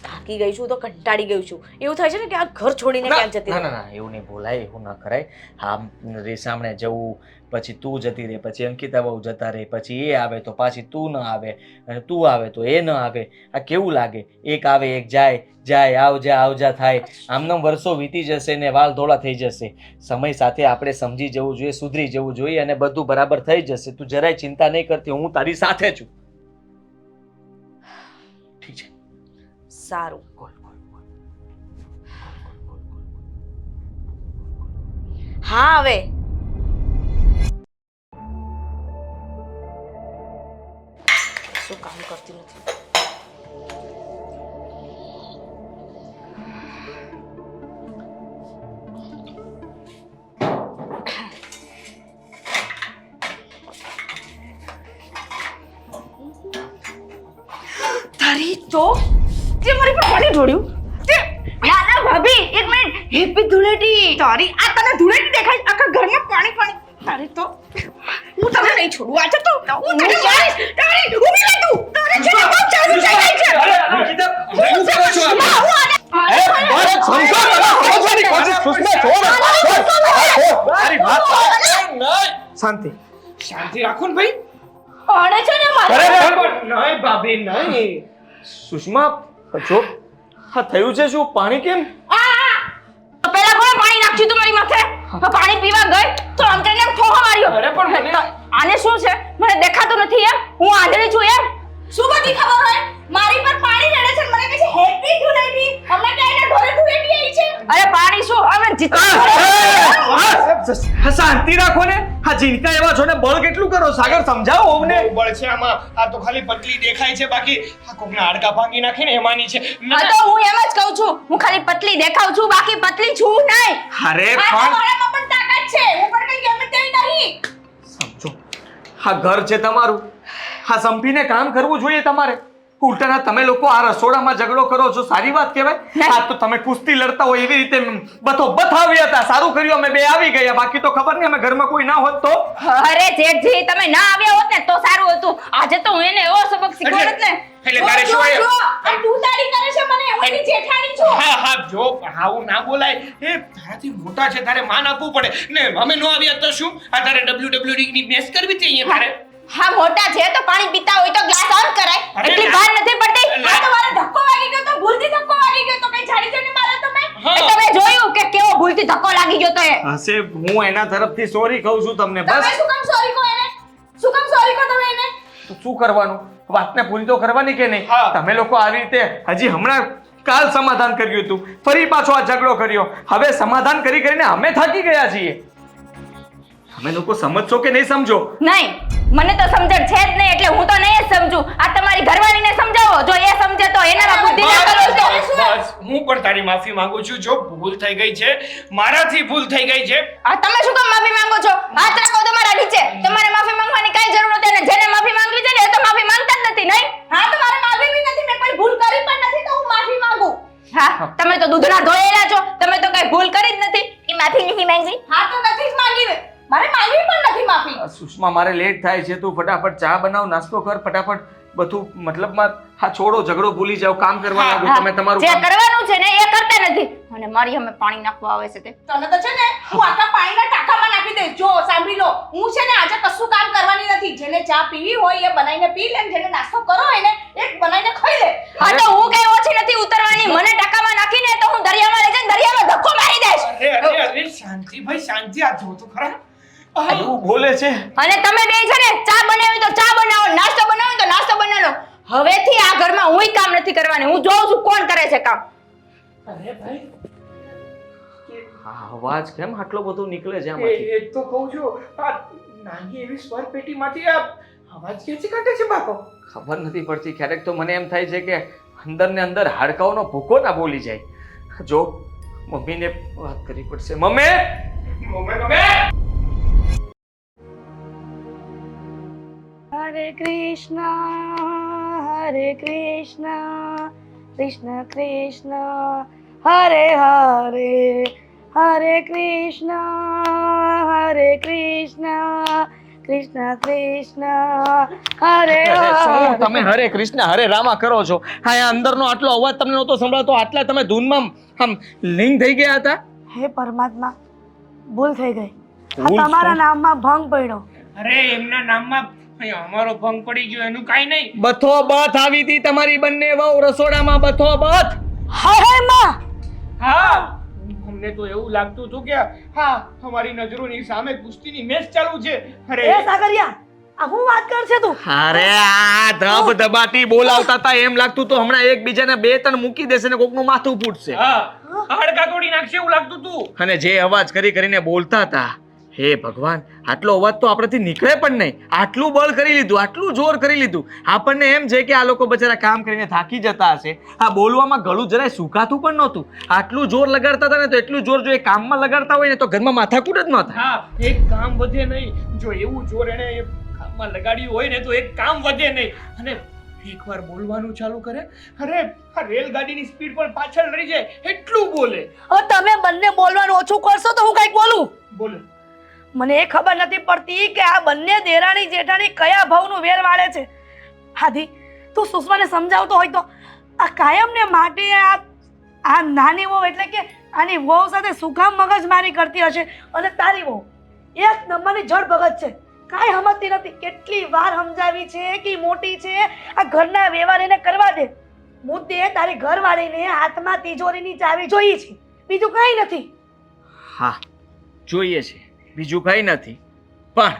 થાકી ગઈ છું તો કંટાળી ગઈ છું. એવું થાય છે ને કે આ ઘર છોડીને ક્યાં જતી રહું. ના, એવું નહીં બોલાય, એવું ના કરાય. હા, રેસામણે જવું, પછી તું જતી રહે, પછી અંકિતા બહુ જતા રહે, પછી એ આવે તો પાછી તું ન આવે, અને તું આવે તો એ ન આવે. આ કેવું લાગે? એક આવે એક જાય, આવજા થાય. આમનામ વર્ષો વીતી જશે ને વાળ ધોળા થઈ જશે. સમય સાથે આપણે સમજી જવું જોઈએ, સુધરી જવું જોઈએ, અને બધું બરાબર થઈ જશે. તું જરાય ચિંતા નહીં કરતી, હું તારી સાથે છું. ઠીક છે? સારું. હા, હવે શું કામ કરતી નથી. તારી તો તે મારી પર પાણી ઢોળ્યું. તે નાના ભાભી એક મિનિટ. હેપી ધૂળેટી. તારી આ તને ધૂળેટી દેખાય? આખા ઘરમાં પાણી પાણી. તારી તો હું તમને નહીં છોડું. આજે તો હું તને મારીશ. તારી ઊભી રહે તું. તારી છે બહુ ચાલુ થઈ ગઈ છે. અરે અંકિતા, શું કરો છો આપ? શાંતિ રાખો ને ભાઈ. આણે છે ને મારે નહીં ભાભી, નહીં. સુષ્મા, જો હા થયું છે શું? પાણી કેમ? પેલા કોણે પાણી નાખ્યું તું મારી માથે? પાણી પીવા ગઈ તો આમ કરીને એમ ઠોહો માર્યો. અરે પણ મને આને શું છે? મને દેખાતું નથી એમ. હું આંધળી છું એમ. શું બધી ખબર હોય મારી પર પાણી રેડે છે મને કહે છે હેપી ધૂળેટી હમણાં ક્યાં એને ઢોરે ધૂળેટી આવી છે. અરે પાણી શું હવે જીત શાંતિ રાખો ને. હા જીનકા એવા છો ને બળ કેટલું કરો સાગર સમજાવો અમને. બહુ બળ છે આમાં. આ તો ખાલી પતલી દેખાય છે બાકી આ કોકના હાડકા ભાંગી નાખીને એમાંની છે. હા તો હું એમ જ કહું છું. હું ખાલી પતલી દેખાઉં છું બાકી પતલી છું નહીં. અરે આ પણ મારામાં પણ તાકાત છે હું પણ કઈ ગમે તેવી નહીં. સમજો હા ઘર છે તમારું. હા સંપીને કામ કરવું જોઈએ તમારે. ઉલટાના તમે લોકો આ રસોડામાં ઝઘડો કરો છો સારી વાત કહેવાય? હા તો તમે કુસ્તી લડતા હોય એવી રીતે બતો બતાવ્યા હતા. સારું કર્યું અમે બે આવી ગયા. બાકી તો ખબર નહીં અમે ઘરમાં કોઈ ના હોત તો. અરે જેઠજી તમે ના આવ્યા હોત ને તો સારું હતું. આજે તો હું એને એવો સબક શીખવાડત ને. એટલે તારે શું જો, આવ્યું? આ તું તારી કરે છે મને હું એની જેઠાણી છું. હા હા જો આવું ના બોલાય. એ તારાથી મોટા છે તારે માન આપવું પડે ને અમે નો આવ્યા તો શું? આ તારે WWE ની મેચ કરવી હતી અહીંયા તારે. હા મોટા છે તો પાણી પીતા હોય તો ગ્લાસ ઓન કરાય. અરે એટલી ના. ભાન નથી પડતી. આ તો મારે ધક્કો વાગી ગયો તો ભૂલથી ધક્કો વાગી ગયો તો કઈ જાણી જોઈને મારો તમે. હા. એ તમે જોયું કે કેવો ભૂલથી ધક્કો લાગી ગયો તો એ. હશે હું એના તરફથી સોરી કહું છું તમને તમે બસ. શું કામ સોરી કહો એને? શું કામ સોરી કહો તમે એને? તો શું કરવાનું? વાતને પૂરી તો કરવાની કે નહીં? હા. તમે લોકો આવી રીતે હજી હમણાં કાલ સમાધાન કર્યું હતું ફરી પાછો આ ઝઘડો કર્યો. હવે સમાધાન કરી કરીને અમે થાકી ગયા છીએ. તમે લોકો સમજશો કે નહીં સમજો? નહીં મને તો સમજણ છે જ નહીં એટલે હું તો નહીં જ સમજુ. આ તમારી ઘરવાળીને સમજાવો. જો એ સમજે તો એનામાં બુદ્ધિ ના કરો તો. બસ હું પણ તારી માફી માંગુ છું. જો ભૂલ થઈ ગઈ છે મારાથી ભૂલ થઈ ગઈ છે. આ તમે શું કામ માફી માંગો છો? હાથ રાખો તમારા નીચે. તમારે માફી માંગવાની કાંઈ જરૂર નથી અને જેને માફી માંગવી છે ને એ તો માફી માંગતા જ નથી નહીં. હા તો મારે માફી બી નથી મેં કોઈ ભૂલ કરી પણ નથી તો હું માફી માંગુ. હા તમે તો દૂધના ધોયેલા છો. તમે તો કઈ ભૂલ કરી જ નથી. એ માફી નથી માંગી. હા તો નથી જ માંગી મેં. મારે માંગવી પણ નથી માફી. સુષ્મા મારે લેટ થાય છે. તું ફટાફટ ચા બનાવ નાસ્તો કર ફટાફટ. બધું મતલબમાં હા છોડો ઝઘડો ભૂલી જાઓ કામ કરવા લાગો. તમે તમારું જે કામ કરવાનું છે ને એ કરતા નથી અને મારી અમે પાણી નાખવા આવે છે તે. તને તો છે ને હું આખા પાણીના ટાંકામાં નાખી દઈશ. જો સાંભળી લો હું છે ને આજે કશું કામ કરવાની નથી. જેને ચા પીવી હોય એ બનાવીને પી લે ને જેને નાસ્તો કરો હોય ને એક બનાવીને ખાઈ લે. હા તો હું કઈ ઓછી નથી ઉતરવાની. મને ટાંકામાં નાખીને તો હું દરિયામાં લઈ જઈને દરિયામાં ધક્કો મારી દઈશ. અરે શાંતિ ભાઈ શાંતિ. આ જો તો ખરા. એવું બોલે છે. અને તમે બે છે ને ચા બનાવી તો ચા બનાવો નાસ્તો બનાવો તો નાસ્તો બનાવો. હવેથી આ ઘરમાં હુંય કામ નથી કરવાની. હું જોઉં છું કોણ કરે છે કામ. અરે ભાઈ હા અવાજ કેમ આટલો બધો નીકળે છે આમાંથી? એ તો કહું છું આ નાની એવી સ્વર પેટીમાંથી આ અવાજ ક્યાંથી કાઢે છે બાપો? ખબર નથી પડતી. ક્યારેક તો મને એમ થાય છે કે અંદર ને અંદર હાડકાઓનો ભૂકો ના બોલી જાય. જો મમ્મીને વાત કરવી પડશે. મમ્મી મમ્મી હરે કૃષ્ણ કૃષ્ણ કૃષ્ણ હરે હરે હરે કૃષ્ણ કૃષ્ણ કૃષ્ણ હરે શું તમે હરે કૃષ્ણ હરે રામા કરો છો? હા આ અંદરનો આટલો અવાજ તમને નહોતો સંભળાતો. આટલા તમે ધૂનમાં આમ લીન થઈ ગયા હતા. હે પરમાત્મા ભૂલ થઈ ગઈ. આ ભૂલ તમારા શું? નામમાં ભંગ પડ્યો. અરે એમના નામમાં અમારો ભંગ પડી ગયો એનું કાઈ નહીં. બથો બથ આવી હતી તમારી બંને વહુ રસોડામાં બથો બથ. હે માં હા અમને તો એવું લાગતું હતું કે હા અમારી નજરોની સામે કુસ્તીની મેચ ચાલુ છે. અરે એ સાગરિયા આ હું વાત કરશે તું? અરે આ ધબ ધબાટી બોલાવતા હતા એમ લાગતું તો હમણાં એકબીજાને બે ત્રણ મૂકી દેશે ને કોકનું માથું ફૂટશે. હા હાડકા તોડી નાખશે એવું લાગતું હતું. અને જે અવાજ કરી કરીને બોલતા હતા હે ભગવાન આટલો અવાજ તો આપણાથી નીકળે પણ નહીં. આટલું બળ કરી લીધું આટલું જોર કરી લીધું. આપણને એમ છે કે આ લોકો બચારા કામ કરીને થાકી જતા હશે. આ બોલવામાં ગળું જરાય સુકાતું પણ નહોતું. આટલું જોર લગાડતા હતા ને તો એટલું જોર જો એ કામમાં લગાડતા હોય ને તો ઘરમાં માથાકૂટ જ ન થાય. હા એક કામ વધે નહીં. જો એવું જોર એને એ કામમાં લગાડ્યું હોય ને તો એક કામ વધે નહીં. અને એકવાર બોલવાનું ચાલુ કરે અરે આ રેલગાડીની સ્પીડ પર પાછળ રહી જાય એટલું બોલે. હવે તમે બંને બોલવાનું ઓછું કરશો તો હું કંઈક બોલું. બોલે મને એ ખબર નથી પડતી કે આ બંને દેરાણી જેઠાણી કયા ભાવનું વેર વાળે છે. હાદી તું સુષ્માને સમજાવતો હોય તો આ કાયમને માટે આ નાની વહુ એટલે કે આની વહુ સાથે સુકામ મગજમારી કરતી હશે અને તારી વહુ એક નંબરની જડ ભગત છે. કાંઈ સમજતી નથી. કેટલી વાર સમજાવી છે કે મોટી છે આ ઘરના વ્યવહાર એને કરવા દે. મુદ્દે તારી ઘરવાળીને હાથમાં તિજોરીની ચાવી જોઈએ છે બીજું કાંઈ નથી. હા જોઈએ છે, બીજું કંઈ નથી. પણ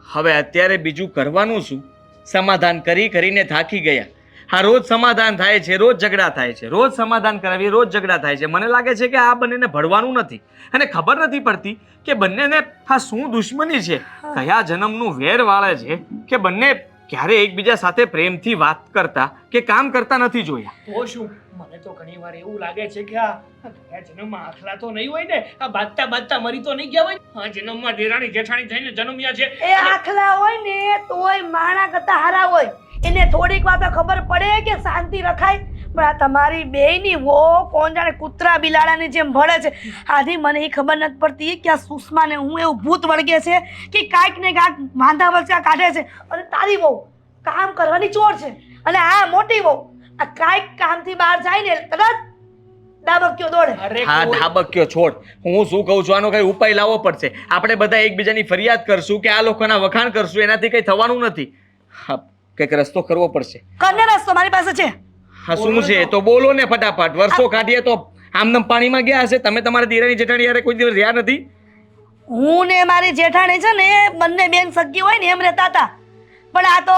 હવે અત્યારે બીજું કરવાનું શું? સમાધાન કરી કરીને થાકી ગયા. હા, રોજ સમાધાન થાય છે, રોજ ઝઘડા થાય છે, રોજ સમાધાન કરાવીએ, રોજ ઝઘડા થાય છે. મને લાગે છે કે આ બંનેને ભળવાનું નથી અને ખબર નથી પડતી કે બંનેને આ શું દુશ્મની છે, કયા જન્મનું વેર વાળે છે કે બંને ક્યારે એકબીજા સાથે પ્રેમથી વાત કરતા કે કામ કરતા નથી જોયા. તો શું, મને તો ઘણી વાર એવું લાગે છે કે આ ગયા જન્મમાં આખલા તો નહીં હોય ને, આ બાજતા બાજતા મરી તો નહીં ગયા હોય. આ જન્મમાં દેરાણી જેઠાણી થઈને જન્મ્યા છે. એ આખલા હોય ને તોય માણા કરતા હારા હોય. એને થોડીક વાર તો ખબર પડે કે શાંતિ રખાય, પણ આ તમારી બેયની વો કોણ જાણે કૂતરા બિલાડાની જેમ ભળે છે. આથી મને એ ખબર નથી પડતી કે આ સુષ્માને હું એવું ભૂત વળગે છે કે કાંઈક ને કાંઈક વાંધા વચ્ચે કાઢે છે. અને તારી વહુ કામ કરવાની ચોર છે અને આ મોટી વહુ આ કાંઈક કામથી બહાર જાય ને તરત દાબક્યો દોડે. અરે હા, કોઈ- ધાબક્યો છોડ. હું શું કહું છું, આનો કઈ ઉપાય લાવવો પડશે. આપણે બધા એકબીજાની ફરિયાદ કરશું કે આ લોકોના વખાણ કરશું, એનાથી કઈ થવાનું નથી. હા, કંઈક રસ્તો કરવો પડશે. કરને રસ્તો મારી પાસે છે. હા, શું છે તો બોલો ને ફટાફટ. વર્ષો કાઢીએ તો આમનામ પાણીમાં ગયા હશે. તમે તમારા દેરાણી જેઠાણી યારે કોઈ દિવસ રહ્યા નથી? હું ને મારી જેઠાણી છે ને એ બંને બેન સગી હોય ને એમ રહેતા હતા, પણ આ તો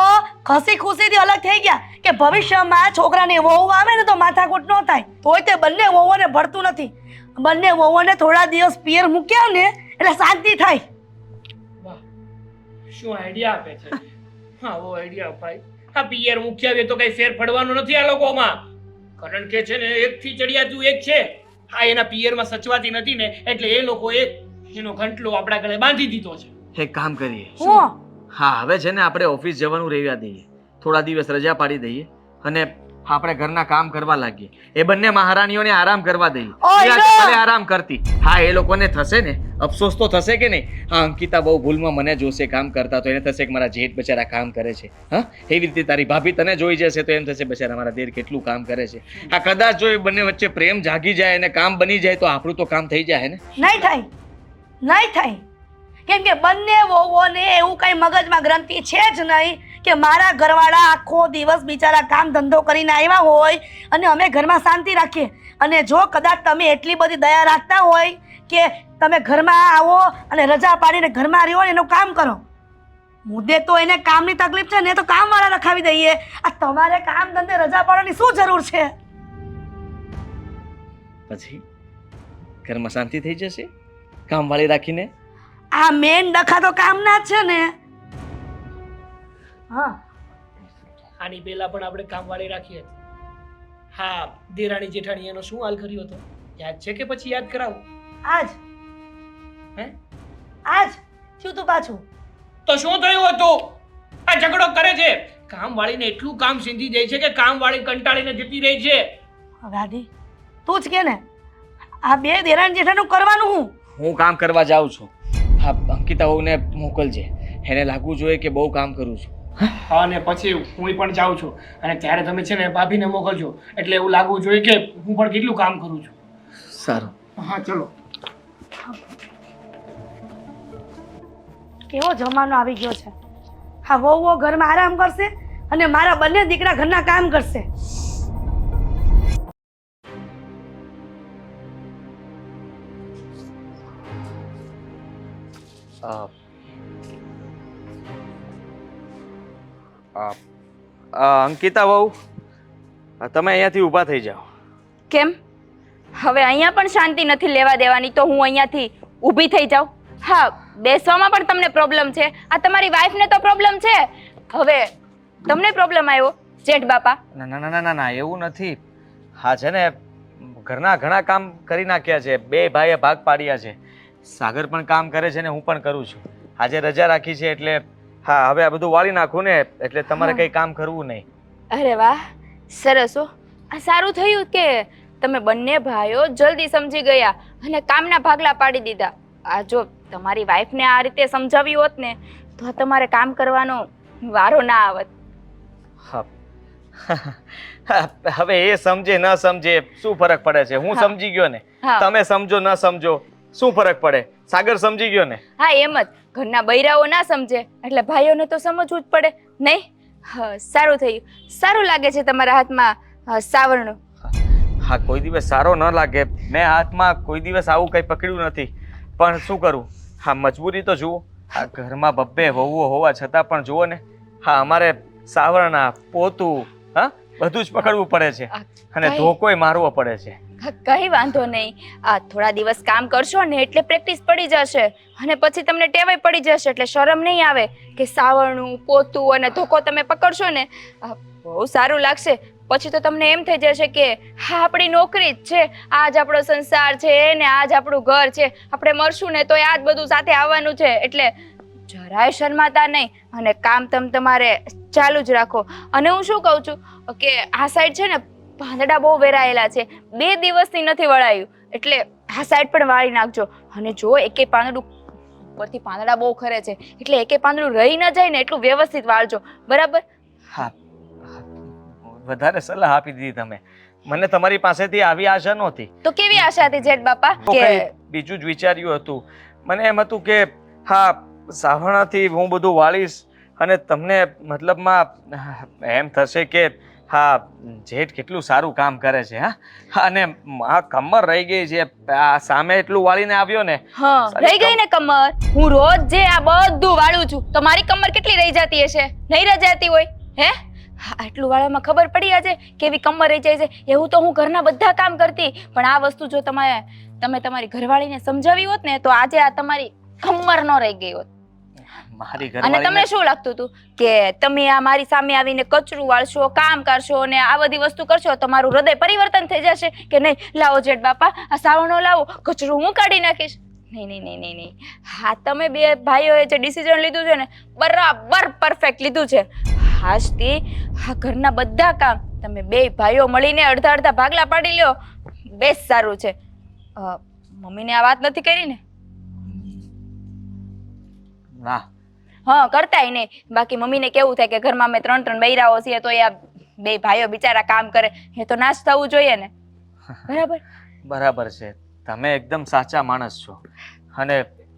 ખસી ખુશીથી અલગ થઈ ગયા કે ભવિષ્યમાં છોકરાની વહુ આવે ને તો માથાકૂટ ન થાય. તોય તે બંને વહુઓને ભળતું નથી. બંને વહુઓને થોડા દિવસ પિયર મૂક્યા ને એટલે શાંતિ થાય. વાહ, શું આઈડિયા આપે છે. હા, વો આઈડિયા અપાય. હા, પિયર મુખ્ય તો કઈ ફેર પડવાનું નથી આ લોકોમાં. કારણ કે છે ને એકથી ચડિયાતું એક છે. હા, એના પિયરમાં સચવાતી નથી ને એટલે એ લોકો એનો ઘંટલો આપણા ગળે બાંધી દીધો છે. એક કામ કરીએ. હું હા, હવે છે ને આપણે ઓફિસ જવાનું રહેવા દઈએ, થોડા દિવસ રજા પાડી દઈએ અને આપણે ઘરના કામ કરવા લાગીએ. એ બંને મહારાણીઓને આરામ કરવા દઈએ. ઓય એ લો! ભલે આરામ કરતી. હા, એ લોકોને થશે ને અફસોસ તો થશે કે નહીં. હા, અંકિતા બહુ ભૂલમાં મને જોશે કામ કરતા તો એને થશે કે મારા જેઠ બચારા કામ કરે છે. હા, એવી રીતે તારી ભાભી તને જોઈ જશે તો એમ થશે બચારા મારા દેર કેટલું કામ કરે છે. હા, કદાચ જો એ બંને વચ્ચે પ્રેમ જાગી જાય અને કામ બની જાય તો આપણું તો કામ થઈ જાય ને. નહીં થાય, નહીં થાય. કેમ કે બંને વહુઓને એવું કઈ મગજમાં ગ્રંથિ છે જ નહીં કે મારા ઘરવાળા આખો દિવસ બિચારા કામ ધંધો કરીને આવ્યા હોય અને અમે ઘરમાં શાંતિ રાખીએ. અને જો કદાચ તમે એટલી બધી દયા રાખતા હોય કે તમે ઘરમાં આવો અને રજા પાડીને ઘરમાં રહ્યો ને એનું કામ કરો, મુદ્દે તો એને કામની તકલીફ છે ને તો કામવાળા રખાવી દઈએ. આ તમારે કામ ધંધે રજા પાડવાની શું જરૂર છે? પછી ઘરમાં શાંતિ થઈ જશે કામવાળી રાખીને. આ મેન ડખા તો કામના જ છે ને. હા, આની પહેલા પણ આપણે કામવાળી રાખી હતી. હા, દેરાણી જેઠાણી એનો શું હાલ કર્યો હતો યાદ છે કે પછી યાદ કરાવું? આજ હે, આજ શું તું પાછું? તો શું થયું હતું? આ ઝઘડો કરે છે. કામવાળીને એટલું કામ સીંધી દે છે કે કામવાળી કંટાળીને જતી રહી છે. હવે આદિ તું જ કે ને આ બે દેરાણ જેઠાનું કરવાનું હું. હું કામ કરવા જાઉં છું. હા, અંકિતા વહુને મોકલજે. એને લાગવું જોઈએ કે બહુ કામ કરું છું. હા, ને પછી હું પણ જાઉં છું અને ત્યારે તમે છે ને ભાભીને મોકલજો એટલે એવું લાગવું જોઈએ કે હું પણ કેટલું કામ કરું છું. સારું. હા, ચલો. કેવો જમાનો આવી ગયો છે. હા, વહુઓ ઘરમાં આરામ કરશે અને મારા બંને દીકરા ઘરના કામ કરશે. અંકિતા વહુ, તમે અહીંયાથી ઊભા થઈ જાઓ. કેમ? હવે અહીંયા પણ શાંતિ નથી લેવા દેવાની તો હું અહીંયાથી ઊભી થઈ જાઉં? હા, બેસવામાં પણ તમને પ્રોબ્લેમ છે. આ તમારી વાઈફને તો પ્રોબ્લેમ છે. હવે તમને પ્રોબ્લેમ આવ્યો જેઠ બાપા? ના ના ના ના ના, એવું નથી. હા, છે ને ઘરના ઘણા કામ કરી નાખ્યા છે. બે ભાઈએ ભાગ પાડ્યા છે. સાગર પણ કામ કરે છે ને હું પણ કરું છું. આજે રજા રાખી છે એટલે હા, હવે આ બધું વાળી નાખું ને એટલે તમારે કંઈ કામ કરવું નહીં. અરે વાહ, સરસ હો. આ સારું થયું કે તમે બંને ભાઈઓ જલ્દી સમજી ગયા અને કામના ભાગલા પાડી દીધા. આ જો તમારી વાઈફને આ રીતે સમજાવી હોત ને તો તમારે કામ કરવાનો વારો ના આવત. હા, હવે એ સમજે ન સમજે શું ફરક પડે છે? હું હા. સમજી ગયો ને, હા. તમે સમજો ન સમજો શું ફરક પડે? સાગર સમજી ગયો ને. હા, એમ જ. ઘરના બૈરાઓ ના સમજે એટલે ભાઈઓને તો સમજવું જ પડે નહીં? હા, સારું થયું. સારું લાગે છે તમારા હાથમાં સાવરણું. હા, કોઈ દિવસ સારો ન લાગે. મેં હાથમાં કોઈ દિવસ આવું કંઈ પકડ્યું નથી. પણ શું કરું, હા મજબૂરી તો જુઓ, આ ઘરમાં બબ્બે વહુઓ હોવા છતાં પણ જુઓ ને, હા અમારે સાવરણા પોતું હા બધું જ પકડવું પડે છે અને કઈ- ધોકોય મારવો પડે છે. કઈ વાંધો નહીં. આ થોડા દિવસ કામ કરશો ને એટલે પ્રેક્ટિસ પડી જશે અને પછી તમને ટેવાય પડી જશે એટલે શરમ નહીં આવે કે સાવરણું પોતું અને ધોકો તમે પકડશો ને બહુ સારું લાગશે. પછી તો તમને એમ થઈ જશે કે હા આપણી નોકરી જ છે, આજ આપણો સંસાર છે ને આજ આપણું ઘર છે, આપણે મરશું ને તો આ જ બધું સાથે આવવાનું છે. એટલે જરાય શરમાતા નહીં અને કામ તમારે ચાલુ જ રાખો. અને હું શું કહું છું કે આ સાઈડ છે ને પાંદડા બહુ વેરાયેલા છે, 2 દિવસથી નથી વળાયું એટલે આ સાઈડ પણ વાળી નાખજો. અને જો એકે પાંદડું ઉપરથી પાંદડા બહુ ખરે છે એટલે એકે પાંદડું રહી ન જાય ને એટલું વ્યવસ્થિત વાળજો, બરાબર? હા વધારે સલાહ આપી દીધી તમે, મને તમારી પાસેથી આવી આશા નહોતી. તો કેવી આશા હતી જેઠ બાપા તો કે કંઈ બીજું જ વિચાર્યું હતું. મને એમ હતું કે હા સાવરણાથી હું બધું વાળીશ અને તમને મતલબમાં એમ થશે કે હા જેઠ કેટલું સારું કામ કરે છે. હા અને આ કમર રહી ગઈ છે, આ સામે એટલું વાળીને આવ્યો ને. હા રહી ગઈ ને કમર. હું રોજ જે આ બધું વાળું છું તો મારી કમર કેટલી રહી જતી હશે? નહીં રહી જતી હોય હે? આટલું વાળવામાં ખબર પડી આજે કેવી કમર રહી જાય છે. એવું તો હું ઘરના બધા કામ કરતી, પણ આ વસ્તુ જો તમે તમારી ઘરવાળીને સમજાવી હોત ને તો આજે આ તમારી કમર ન રહી ગઈ હોત. મારી અને તમને ઘરવાળીને શું લાગતું હતું કે તમે આ મારી સામે આવીને કચરું વાળશો, કામ કરશો ને આ બધી વસ્તુ કરશો તો મારું હૃદય પરિવર્તન થઈ જશે કે નહીં? લાવો જેઠ બાપા આ સાવરણો લાવો, કચરું હું કાઢી નાખીશ. નહીં નહીં નહીં નહીં નહીં. હા તમે બે ભાઈઓએ જે ડિસિઝન લીધું છે ને બરાબર પરફેક્ટ લીધું છે. આજથી આ ઘરના બધા કામ તમે બે ભાઈઓ મળીને અડધા અડધા ભાગલા પાડી લ્યો, બેસ સારું છે. મમ્મીને આ વાત નથી કરી ને? ના હા કરતાય નહીં. બાકી મમ્મીને કેવું થાય કે ઘરમાં અમે 3 બૈરાઓ છીએ તો આ બે ભાઈઓ બિચારા કામ કરે, એ તો નાશ થવું જોઈએ ને, બરાબર? બરાબર છે, તમે એકદમ સાચા માણસ છો અને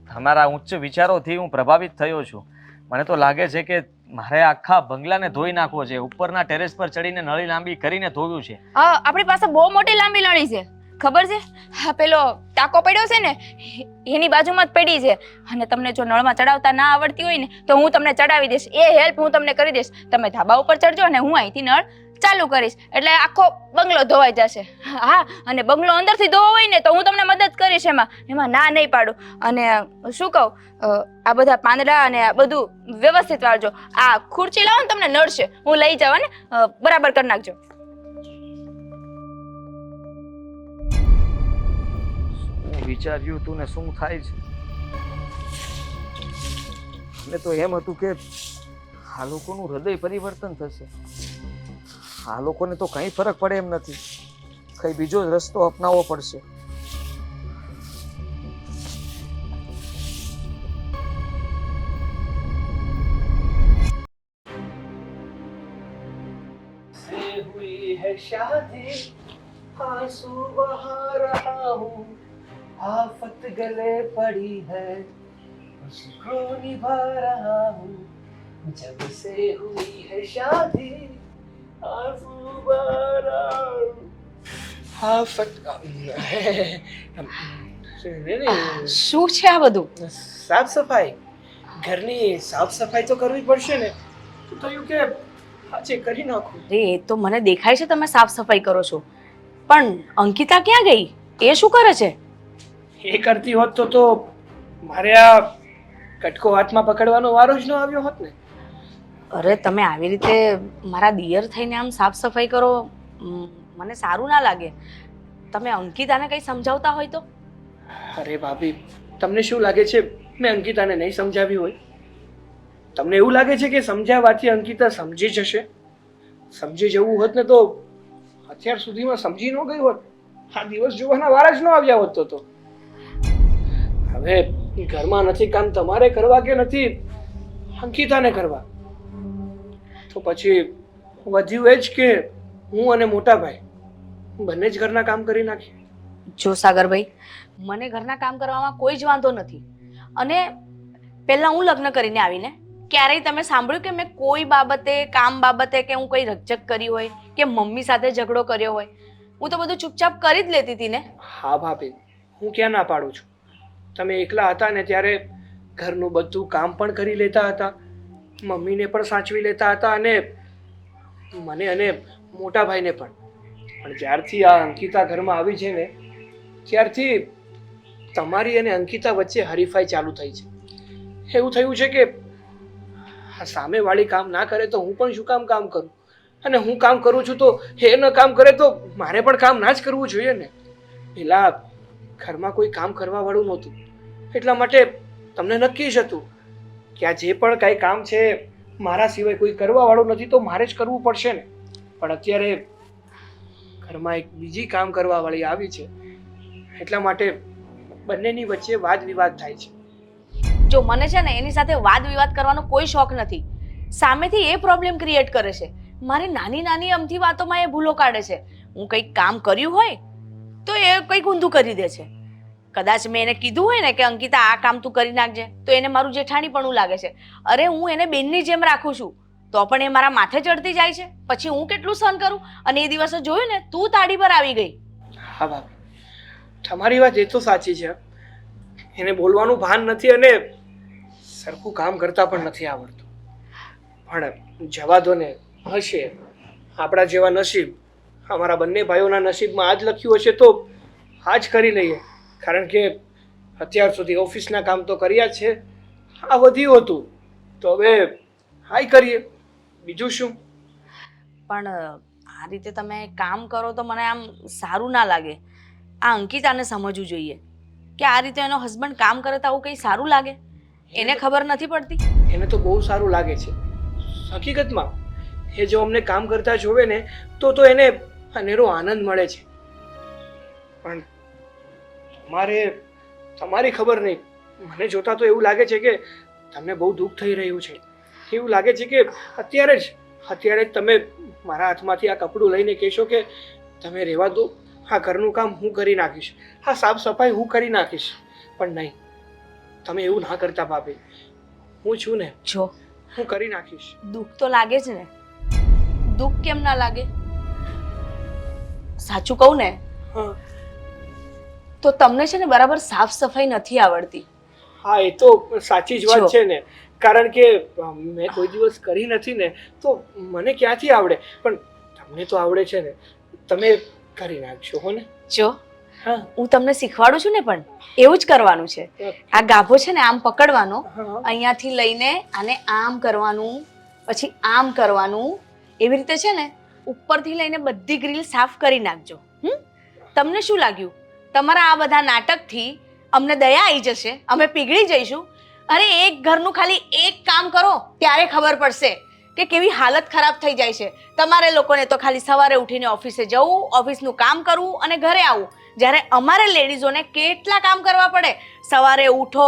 તમારા ઉચ્ચ વિચારોથી હું પ્રભાવિત થયો છું. મને તો લાગે છે કે મારે આખા બંગલાને ધોઈ નાખવો છે, ઉપરના ટેરેસ પર ચડીને નળી લાંબી કરીને ધોયું છે. હા આપણી પાસે બહુ મોટી લાંબી નળી છે, ખબર છે? હા પેલો ટાંકો પડ્યો છે ને એની બાજુમાં જ પડી છે. અને તમને જો નળમાં ચડાવતા ના આવડતી હોય ને તો હું તમને ચડાવી દઈશ, એ હેલ્પ હું તમને કરી દઈશ. તમે ધાબા ઉપર ચડજો અને હું અહીંથી નળ ચાલુ કરીશ એટલે આખો બંગલો ધોવાઈ જશે. હા અને બંગલો અંદરથી ધોવો હોય ને તો હું તમને મદદ કરીશ, એમાં ના નહીં પાડું. અને શું કહું, આ બધા પાંદડા અને આ બધું વ્યવસ્થિત વાળજો. આ ખુરચી લાવો ને તમને નડશે, હું લઈ જાવ ને બરાબર કરી નાખજો. હું વિચાર્યું હતું ને શું થાય છે. મને તો એમ હતું કે આ લોકોનું હૃદય પરિવર્તન થશે, આ લોકોને તો કંઈ ફરક પડે એમ નથી, કઈ બીજો જ રસ્તો અપનાવવો પડશે. से हुई है शादी आंसू बहा रहा हूँ आफत गले पड़ी है उसको निभा रहा हूँ जब से हुई है शादी आंसू बहा रहा हूँ आफत શું છે આ બધું? સાફ સફાઈ, ઘરની સાફ સફાઈ તો કરવી પડશે ને, તો થયું કે આજે કરી નાખું. અરે એ તો મને દેખાય છે તમે સાફ સફાઈ કરો છો, પણ અંકિતા ક્યાં ગઈ? એ શું કરે છે? એ કરતી હોત તો મારે આ કટકો હાથમાં પકડવાનો વારો જ ન આવ્યો હોત ને. અરે તમે આવી રીતે મારા દિયર થઈને આમ સાફ સફાઈ કરો, મને સારું ના લાગે. તમે અંકિતાને કંઈ સમજાવતા હોય તો? અરે ભાભી, તમને શું લાગે છે મેં અંકિતાને નહીં સમજાવી હોય? તમને એવું લાગે છે કે સમજાવવાથી અંકિતા સમજી જશે? સમજી જવું હોત ને તો અત્યાર સુધીમાં સમજી ન ગઈ હોત, આ દિવસ જોવાના વારા જ ન આવ્યા હોત તો. હવે ઘરમાં નથી કામ તમારે કરવા કે નથી અંકિતાને કરવા, તો પછી વધ્યું એ જ કે હું અને મોટા ભાઈ બંને જ ઘરના કામ કરી નાખીએ. જો સાગરભાઈ, મને ઘરના કામ કરવામાં કોઈ જ વાંધો નથી. અને પહેલા હું લગ્ન કરીને આવીને ક્યારેય તમે સાંભળ્યું કે મેં કોઈ બાબતે, કામ બાબતે કે હું કોઈ રકઝક કરી હોય કે મમ્મી સાથે ઝઘડો કર્યો હોય? હું તો બધું ચૂપચાપ કરી જ લેતી હતી ને. હા ભાભી, હું ક્યાં ના પાડું છું, તમે એકલા હતા ને ત્યારે ઘરનું બધું કામ પણ કરી લેતા હતા, મમ્મીને પણ સાચવી લેતા હતા અને મને અને મોટા ભાઈને પણ જ્યારથી આ અંકિતા ઘરમાં આવી છે ને ત્યારથી તમારી અને અંકિતા વચ્ચે હરીફાઈ ચાલુ થઈ છે. એવું થયું છે કે આ સામેવાળી કામ ના કરે તો હું પણ શું કામ કરું, અને હું કામ કરું છું તો એ ન કામ કરે તો મારે પણ કામ ના જ કરવું જોઈએ ને. પેલા ઘરમાં કોઈ કામ કરવા વાળું નહોતું, એટલા માટે તમને નક્કી જ હતું કે આ જે પણ કાંઈ કામ છે મારા સિવાય કોઈ કરવા વાળું નથી તો મારે જ કરવું પડશે ને. પણ અત્યારે ઘરમાં એક બીજી કામ કરવા વાળી આવી છે, એટલા માટે બંનેની વચ્ચે વાદ વિવાદ થાય છે. જો મને છે ને એની સાથે વાદ વિવાદ કરવાનો કોઈ શોખ નથી. સામેથી એ પ્રોબ્લેમ ક્રિએટ કરે છે. મારી નાની નાની અમથી વાતોમાં એ ભૂલો કાઢે છે. હું કંઈક કામ કર્યું હોય તો એ કંઈક ઊંધું કરી દે છે. કદાચ મેં એને કીધું હોય ને કે અંકિતા આ કામ તું કરી નાખજે, તો એને મારું જેઠાણીપણું લાગે છે. અરે હું એને બેનની જેમ રાખું છું તો પણ એ મારા માથે ચડતી જાય છે. પછી હું કેટલું સહન કરું? અને એ દિવસે જોયું ને તું તાડી પર આવી ગઈ. હા ભાભી, તમારી વાત એ તો સાચી છે. એને બોલવાનું ભાન નથી અને સરખું કામ કરતા પણ નથી આવડતું. પણ જવા દો ને, હશે આપણા જેવા નસીબ. અમારા બંને ભાઈઓના નસીબમાં આજ લખ્યું હશે તો આજ કરી લઈએ, કારણ કે અત્યાર સુધી ઓફિસના કામ તો કર્યા જ છે. આ વધ્યું હતું તો હવે હાય કરીએ, બીજું શું. પણ આ રીતે તમે કામ કરો તો મને આમ સારું ના લાગે. આ અંકિતાને સમજવું જોઈએ કે આ રીતે એનો હસબન્ડ કામ કરે તો આવું કંઈ સારું લાગે? એને ખબર નથી પડતી? એને તો બહુ સારું લાગે છે. હકીકતમાં એ જો અમને કામ કરતા જોવે ને તો એને અનેરો આનંદ મળે છે. પણ તમારી ખબર નહીં, મને જોતા તો એવું લાગે છે કે તમને બહુ દુઃખ થઈ રહ્યું છે. એવું લાગે છે કે અત્યારે જ તમે મારા હાથમાંથી આ કપડું લઈને કહેશો કે તમે રહેવા દો, આ ઘરનું કામ હું કરી નાખીશ, આ સાફ સફાઈ હું કરી નાખીશ. પણ નહીં, તમે એવું ના કરતા ભાભી. હું છું ને, જો હું કરી નાખીશ. દુઃખ તો લાગે જ ને. દુઃખ કેમ ના લાગે? સાચું કહું ને હા તો તમને છે ને બરાબર સાફ સફાઈ નથી આવડતી. હા, એ તો સાચી જ વાત છે ને, કારણ કે મેં કોઈ દિવસ કરી નથી ને તો મને ક્યાંથી આવડે. પણ તમને તો આવડે છે ને, તમે કરી નાખશો હો ને. જો હા હું તમને શીખવાડું છું ને, પણ એવું જ કરવાનું છે. આ ગાભો છે ને આમ પકડવાનો, હા. અહીંયાથી લઈને આને આમ કરવાનું, પછી આમ કરવાનું. એવી રીતે છે ને ઉપરથી લઈને બધી ગ્રીલ સાફ કરી નાખજો. તમને શું લાગ્યું તમારા આ બધા નાટકથી અમને દયા આવી જશે, અમે પીગળી જઈશું? અરે એક ઘરનું ખાલી એક કામ કરો ત્યારે ખબર પડશે કે કેવી હાલત ખરાબ થઈ જાય છે. તમારે લોકોને તો ખાલી સવારે ઉઠીને ઓફિસે જવું, ઓફિસનું કામ કરવું અને ઘરે આવવું. જ્યારે અમારે લેડીઝોને કેટલા કામ કરવા પડે. સવારે ઉઠો,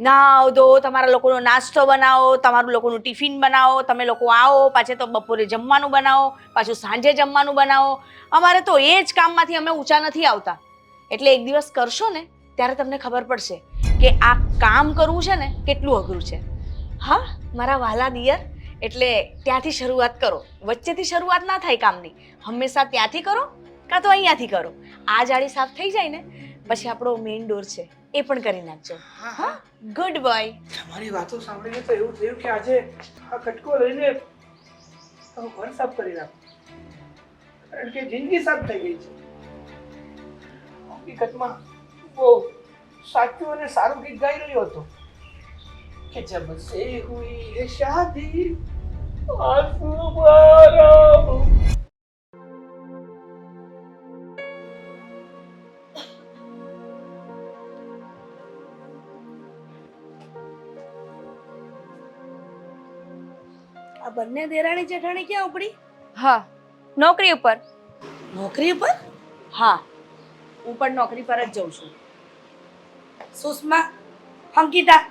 નાહો ધો, તમારા લોકોનો નાસ્તો બનાવો, તમારું લોકોનું ટિફિન બનાવો, તમે લોકો આવો, પાછે તો બપોરે જમવાનું બનાવો, પાછું સાંજે જમવાનું બનાવો. અમારે તો એ જ કામમાંથી અમે ઊંચા નથી આવતા. એટલે એક દિવસ કરશો ને ત્યારે તમને ખબર પડશે કે આ કામ કરવું છે ને કેટલું અઘરું છે. હા મારા વહાલા દિયર, એટલે ત્યાંથી શરૂઆત કરો. વચ્ચેથી શરૂઆત ના થાય કામની. હંમેશા ત્યાંથી કરો કાં તો અહીંયાથી કરો. આ જાળી સાફ થઈ જાય ને પછી આપણો મેઇન ડોર છે એ પણ કરી નાખજો. હા, ગુડ બોય. તમારી વાતો સાંભળીને તો એવું થયું કે આજે આ કટકો લઈને ઘર સાફ કરી નાખું, કારણ કે જિંદગી સાફ થઈ ગઈ છે. હકીકતમાં બહુ સાચું અને સારું ગીત ગાઈ રહ્યો હતો કે જબ સે હુઈ ये शादी आंसू भरा. આ બંને દેરાણી જેઠાણી ક્યાં ઉપડી? હા, નોકરી ઉપર. નોકરી ઉપર? હા હું પણ નોકરી પર જ જઉં છું. સુષ્મા, અંકિતા,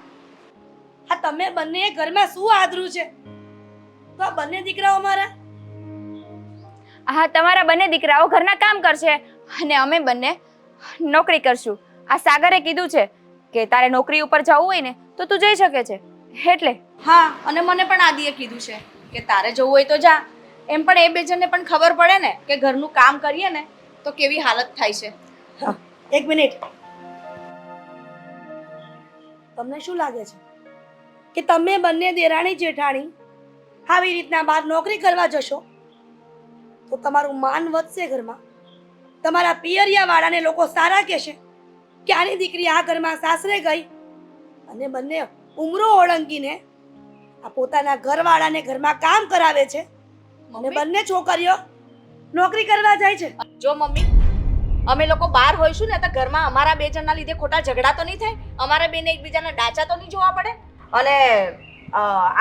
હા તમે બંને ઘરમાં શું આદરું છે? તો આ બંને દીકરાઓ મારા હા, તમારા બંને દીકરાઓ ઘરના કામ કરશે અને અમે બંને નોકરી કરશું. આ સાગરે કીધું છે કે તારે નોકરી ઉપર જવું હોય ને તો તું જઈ શકે છે. એટલે હા, અને મને પણ આદિએ કીધું છે કે તારે જવું હોય તો જા. એમ પણ એ બે જણને પણ ખબર પડે ને કે ઘરનું કામ કરીએ ને તો કેવી હાલત થાય છે. એક મિનિટ. તમને શું લાગે છે કે તમે બંને દેરાણી જેઠાણી આવી રીતના બહાર નોકરી કરવા જશો તો તમારું માન વધશે ઘરમાં? તમારા પિયરિયા વાળાને લોકો સારા કહેશે કે આની દીકરી આ ઘરમાં સાસરે ગઈ અને બંને ઉમરો ઓળંગીને આ પોતાના ઘરવાળાને ઘરમાં કામ કરાવે છે અને બંને છોકરીઓ નોકરી કરવા જાય છે. જો મમ્મી, અમે લોકો બહાર હોઈશું ને તો ઘરમાં અમારા બે જણના લીધે ખોટા ઝઘડા તો નહીં થાય? અમારા બેને એકબીજાના ડાચા તો નહીં જોવા પડે? અને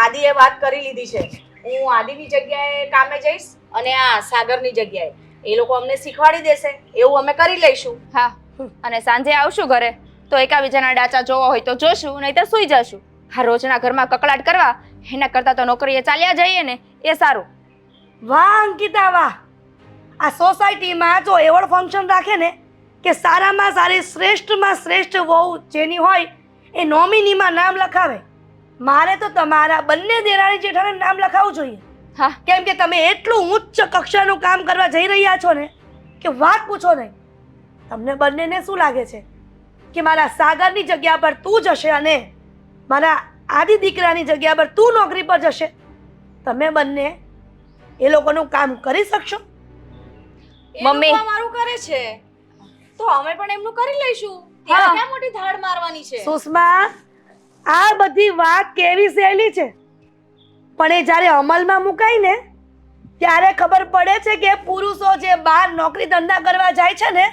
આદિએ વાત કરી લીધી છે, હું આદિની જગ્યાએ કામે જઈશ અને આ સાગરની જગ્યાએ. એ લોકો અમને શીખવાડી દેશે એવું અમે કરી લઈશું. હા, અને સાંજે આવશું ઘરે તો એકાબીજાના ડાચા જોવા હોય તો જોશું, નહીં તો સૂઈ જશું. હા, રોજના ઘરમાં કકળાટ કરવા એના કરતાં તો નોકરીએ ચાલ્યા જઈએ ને એ સારું. વાહ અંકિતા વાહ! આ સોસાયટીમાં જો એવોર્ડ ફંક્શન રાખે ને કે સારામાં સારી શ્રેષ્ઠમાં શ્રેષ્ઠ વહુ જેની હોય એ નોમિનીમાં નામ લખાવે. મારે તો તમારા બંને દેરાણી જેઠાને નામ લખાવવું જોઈએ. હા, કેમ કે તમે એટલું ઉચ્ચ કક્ષાનું કામ કરવા જઈ રહ્યા છો ને કે વાત પૂછો નહીં. તમને બંનેને શું લાગે છે કે મારા સાગરની જગ્યા પર તું જશે અને મારા આદિ દીકરાની જગ્યા પર તું નોકરી પર જશે? તમે બંને એ લોકોનું કામ કરી શકશો? મમ્મી. એ લોકો અમારું કરે છે તો અમે પણ એમનું કરી લઈશું. હા. ત્યાં ક્યાં મોટી ધાડ મારવાની છે? સુષ્મા, આ બધી વાત કેવી સહેલી છે પણ એ જ્યારે અમલમાં મુકાય ને ત્યારે ખબર પડે છે કે પુરુષો જે બહાર નોકરી ધંધા કરવા જાય છે ને